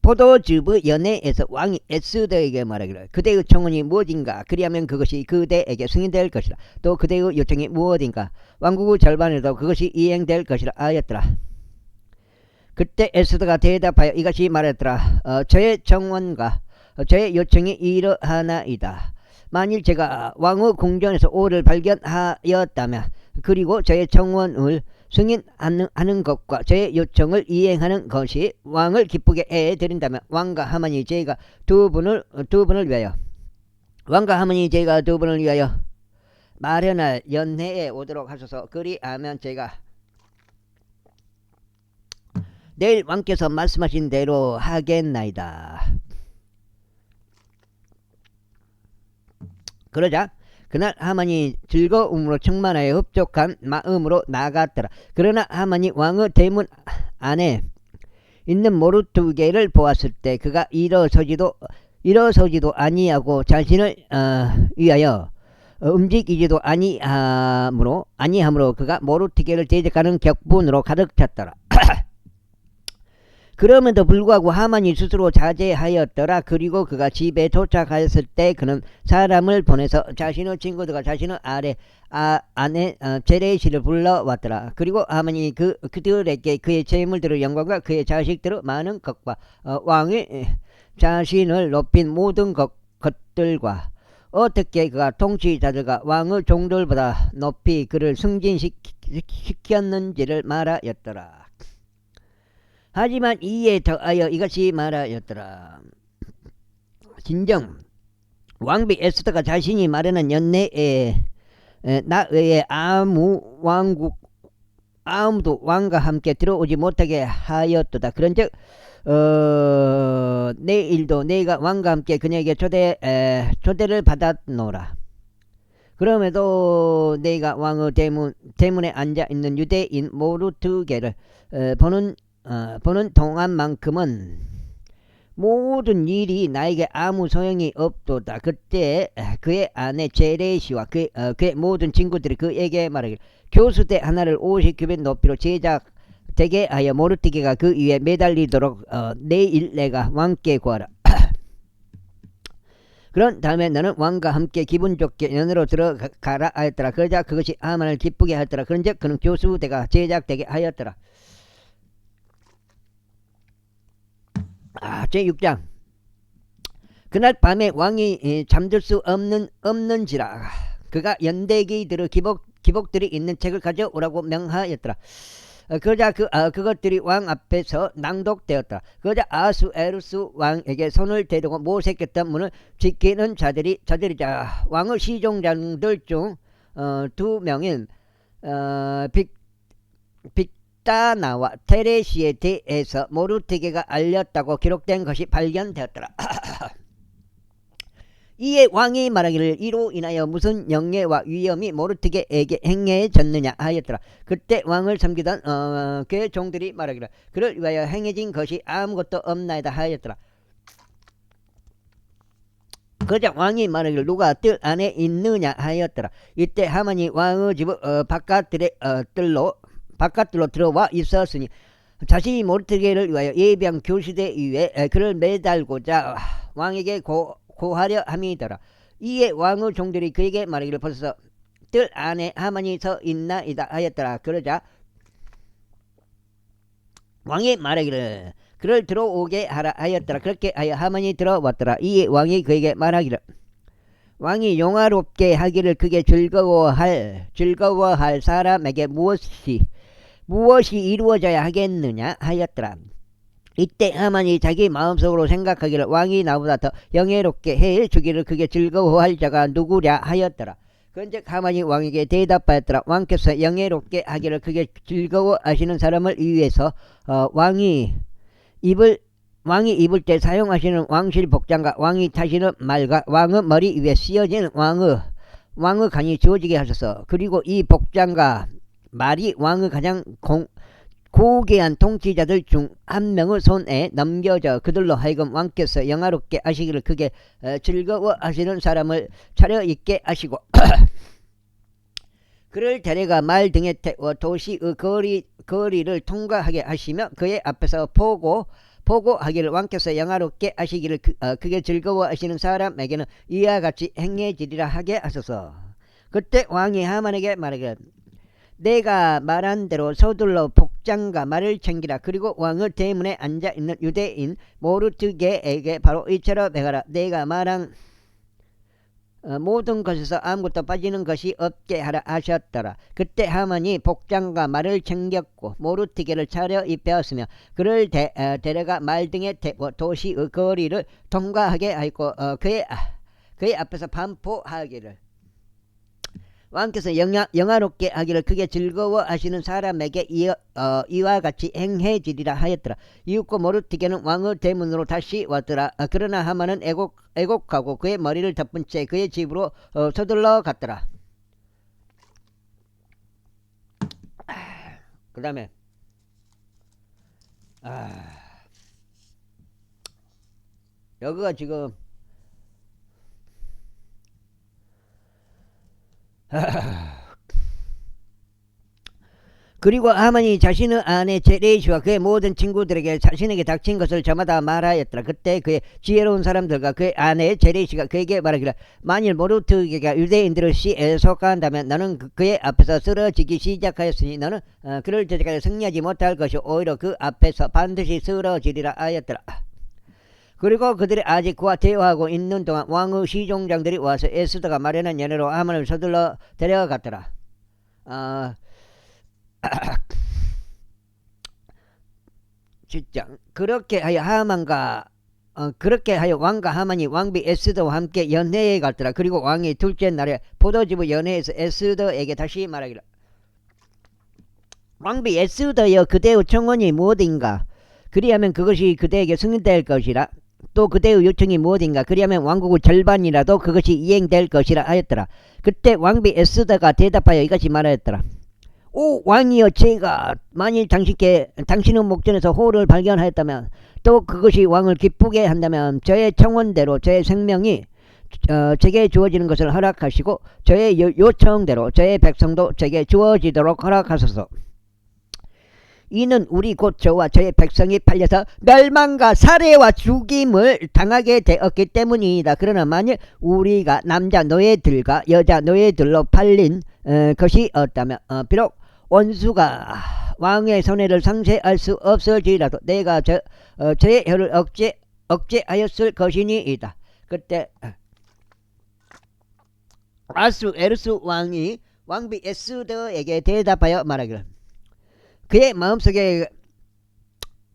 [SPEAKER 1] 포도즙의 연회에서 왕이 에스더에게 말하기를 그대의 청혼이 무엇인가 그리하면 그것이 그대에게 승인될 것이라. 또 그대의 요청이 무엇인가 왕국의 절반에도 그것이 이행될 것이라 하였더라. 그때 에스더가 대답하여 이같이 말했더라. 저의 청원과 제 요청이 이러하나이다. 만일 제가 왕의 궁전에서 오를 발견하였다면 그리고 저의 청원을 승인하는 것과 저의 요청을 이행하는 것이 왕을 기쁘게 해드린다면 왕과 하모니 제가 두 분을 위하여 마련할 연회에 오도록 하소서. 그리하면 제가 내일 왕께서 말씀하신 대로 하겠나이다. 그러자 그날 하만이 즐거움으로 충만하여 흡족한 마음으로 나갔더라. 그러나 하만이 왕의 대문 안에 있는 모르투게를 보았을 때 그가 일어서지도 아니하고 자신을 위하여 움직이지도 아니하므로 그가 모르투게를 대적하는 격분으로 가득 찼더라. 그럼에도 불구하고 하만이 스스로 자제하였더라. 그리고 그가 집에 도착하였을 때 그는 사람을 보내서 자신의 친구들과 자신의 아내 제레시를 불러왔더라. 그리고 하만이 그들에게 그의 재물들의 영광과 그의 자식들의 많은 것과 왕이 자신을 높인 모든 것들과 어떻게 그가 통치자들과 왕의 종들보다 높이 그를 승진시켰는지를 말하였더라. 하지만 이에 더하여 이것이 말하였더라. 진정 왕비 에스더가 자신이 마련한 연내에 나 외에 아무도 왕과 함께 들어오지 못하게 하였도다. 그런즉 내일도 내가 왕과 함께 그녀에게 초대를 받았노라. 그럼에도 내가 왕의 대문에 앉아있는 유대인 모르투게를 보는 동안만큼은 모든 일이 나에게 아무 소용이 없도다. 그때 그의 아내 제레시와 그의 모든 친구들이 그에게 말하기를 교수대 하나를 50규빗 높이로 제작되게 하여 모르투게가 그 위에 매달리도록 내일 내가 왕께 구하라. 그런 다음에 너는 왕과 함께 기분 좋게 연으로 들어가라 하였더라. 그러자 그것이 하만을 기쁘게 하였더라. 그런즉 그는 교수대가 제작되게 하였더라. 제6장 그날 밤에 왕이 잠들 수 없는지라 그가 연대기들의 기복들이 있는 책을 가져오라고 명하였더라. 그러자 그것들이 왕 앞에서 낭독되었다. 그러자 아수에루스 왕에게 손을 대두고 모색했던 문을 지키는 자들이자 왕의 시종장들 중 2명인 빅다나와 테레시에 대해서 모르투게가 알렸다고 기록된 것이 발견되었더라. 이에 왕이 말하기를 이로 인하여 무슨 영예와 위엄이 모르투게에게 행해졌느냐 하였더라. 그때 왕을 섬기던 그의 종들이 말하기를 그를 위하여 행해진 것이 아무것도 없나이다 하였더라. 그러자 왕이 말하기를 누가 뜰 안에 있느냐 하였더라. 이때 하만이 왕의 집의 바깥들로 들어와 있었으니 자신이 모르투게를 위하여 예비한 교수대 위에 그를 매달고자 왕에게 고하려 함이더라. 이에 왕의 종들이 그에게 말하기를 벌써 뜰 안에 하만이 서 있나이다 하였더라. 그러자 왕이 말하기를 그를 들어오게 하라 하였더라. 그렇게 하여 하만이 들어왔더라. 이에 왕이 그에게 말하기를 왕이 용화롭게 하기를 그게 즐거워할 사람에게 무엇이 이루어져야 하겠느냐 하였더라. 이때 하만이 자기 마음속으로 생각하기를 왕이 나보다 더 영예롭게 해 주기를 그게 즐거워할 자가 누구랴 하였더라. 그런즉 하만이 왕에게 대답하였더라. 왕께서 영예롭게 하기를 그게 즐거워하시는 사람을 위해서 왕이 입을 때 사용하시는 왕실 복장과 왕이 타시는 말과 왕의 머리 위에 씌어진 왕의 관이 주어지게 하소서. 그리고 이 복장과 말이 왕의 가장 고귀한 통치자들 중 한 명의 손에 넘겨져 그들로 하여금 왕께서 영화롭게 하시기를 그게 즐거워하시는 사람을 차려입게 하시고 그를 데려가 말 등에 태워 도시의 거리를 통과하게 하시며 그의 앞에서 보고하기를 왕께서 영화롭게 하시기를 그게 즐거워하시는 사람에게는 이와 같이 행해지리라 하게 하소서. 그때 왕이 하만에게 말하기를 내가 말한 대로 서둘러 복장과 말을 챙기라. 그리고 왕의 대문에 앉아있는 유대인 모르드게에게 바로 이처럼 행하라. 내가 말한 모든 것에서 아무것도 빠지는 것이 없게 하라 하셨더라. 그때 하만이 복장과 말을 챙겼고 모르드게를 차려입혔으며 그를 데려가 말 등에 태워 도시의 거리를 통과하게 하였고 그의 앞에서 반포하기를 왕께서 영화롭게 하기를 크게 즐거워하시는 사람에게 이와 같이 행해지리라 하였더라. 이윽고 모르드게는 왕의 대문으로 다시 왔더라. 그러나 하만은 애곡하고 그의 머리를 덮은 채 그의 집으로 서둘러 갔더라. 그 다음에 여기가 지금 그리고 하만이 자신의 아내 제레시와 그의 모든 친구들에게 자신에게 닥친 것을 저마다 말하였더라. 그때 그의 지혜로운 사람들과 그의 아내 제레시가 그에게 말하기를 만일 모르드게가 유대인들의 시에 속한다면 너는 그의 앞에서 쓰러지기 시작하였으니 너는 그를 저지까지 승리하지 못할 것이 오히려 그 앞에서 반드시 쓰러지리라 하였더라. 그리고 그들이 아직 그와 대화하고 있는 동안 왕의 시종장들이 와서 에스더가 마련한 연회로 하만을 서둘러 데려갔더라. 진짜 그렇게 하여 왕과 하만이 왕비 에스더와 함께 연회에 갔더라. 그리고 왕이 둘째 날에 포도즙의 연회에서 에스더에게 다시 말하기를 왕비 에스더여 그대의 청원이 무엇인가? 그리하면 그것이 그대에게 승인될 것이라. 또 그대의 요청이 무엇인가? 그리하면 왕국의 절반이라도 그것이 이행될 것이라 하였더라. 그때 왕비 에스더가 대답하여 이같이 말하였더라. 오 왕이여, 제가 만일 당신의 목전에서 호를 발견하였다면 또 그것이 왕을 기쁘게 한다면 저의 청원대로 저의 생명이 제게 주어지는 것을 허락하시고 저의 요청대로 저의 백성도 제게 주어지도록 허락하소서. 이는 우리 곧 저와 저의 백성이 팔려서 멸망과 살해와 죽임을 당하게 되었기 때문이다. 그러나 만일 우리가 남자 노예들과 여자 노예들로 팔린 것이 없다면 비록 원수가 왕의 손해를 상쇄할 수 없을지라도 내가 저의 혀를 억제하였을 것이니이다. 그때 아수에르스 왕이 왕비 에스더에게 대답하여 말하기를 그의 마음속에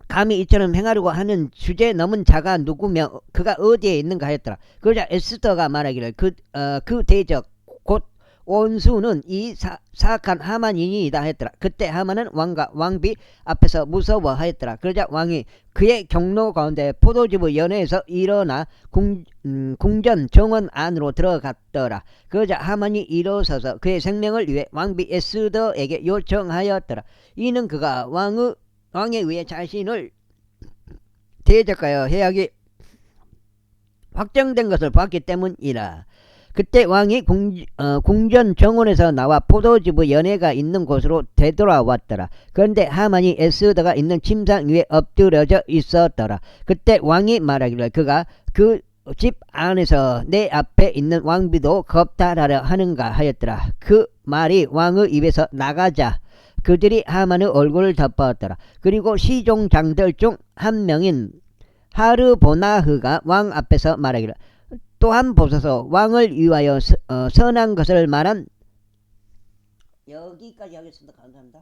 [SPEAKER 1] 감히 이처럼 행하려고 하는 주제 넘은 자가 누구며 그가 어디에 있는가 하였더라. 그러자 에스더가 말하기를 그 대적 곧 원수는 이 사악한 하만이니이다 하였더라. 그때 하만은 왕과 왕비 앞에서 무서워하였더라. 그러자 왕이 그의 경로 가운데 포도즙의 연회에서 일어나 궁전 정원 안으로 들어갔더라. 그러자 하만이 일어서서 그의 생명을 위해 왕비 에스더에게 요청하였더라. 이는 그가 왕에 의해 자신을 대적하여 해악이 확정된 것을 봤기 때문이라. 그때 왕이 궁전 정원에서 나와 포도즙의 연회가 있는 곳으로 되돌아왔더라. 그런데 하만이 에스더가 있는 침상 위에 엎드려져 있었더라. 그때 왕이 말하기를 그가 그 집 안에서 내 앞에 있는 왕비도 겁탈하려 하는가 하였더라. 그 말이 왕의 입에서 나가자 그들이 하만의 얼굴을 덮었더라. 그리고 시종장들 중 한 명인 하르보나흐가 왕 앞에서 말하기를 또한 보소서 왕을 위하여 선한 것을 말한 여기까지 하겠습니다. 감사합니다.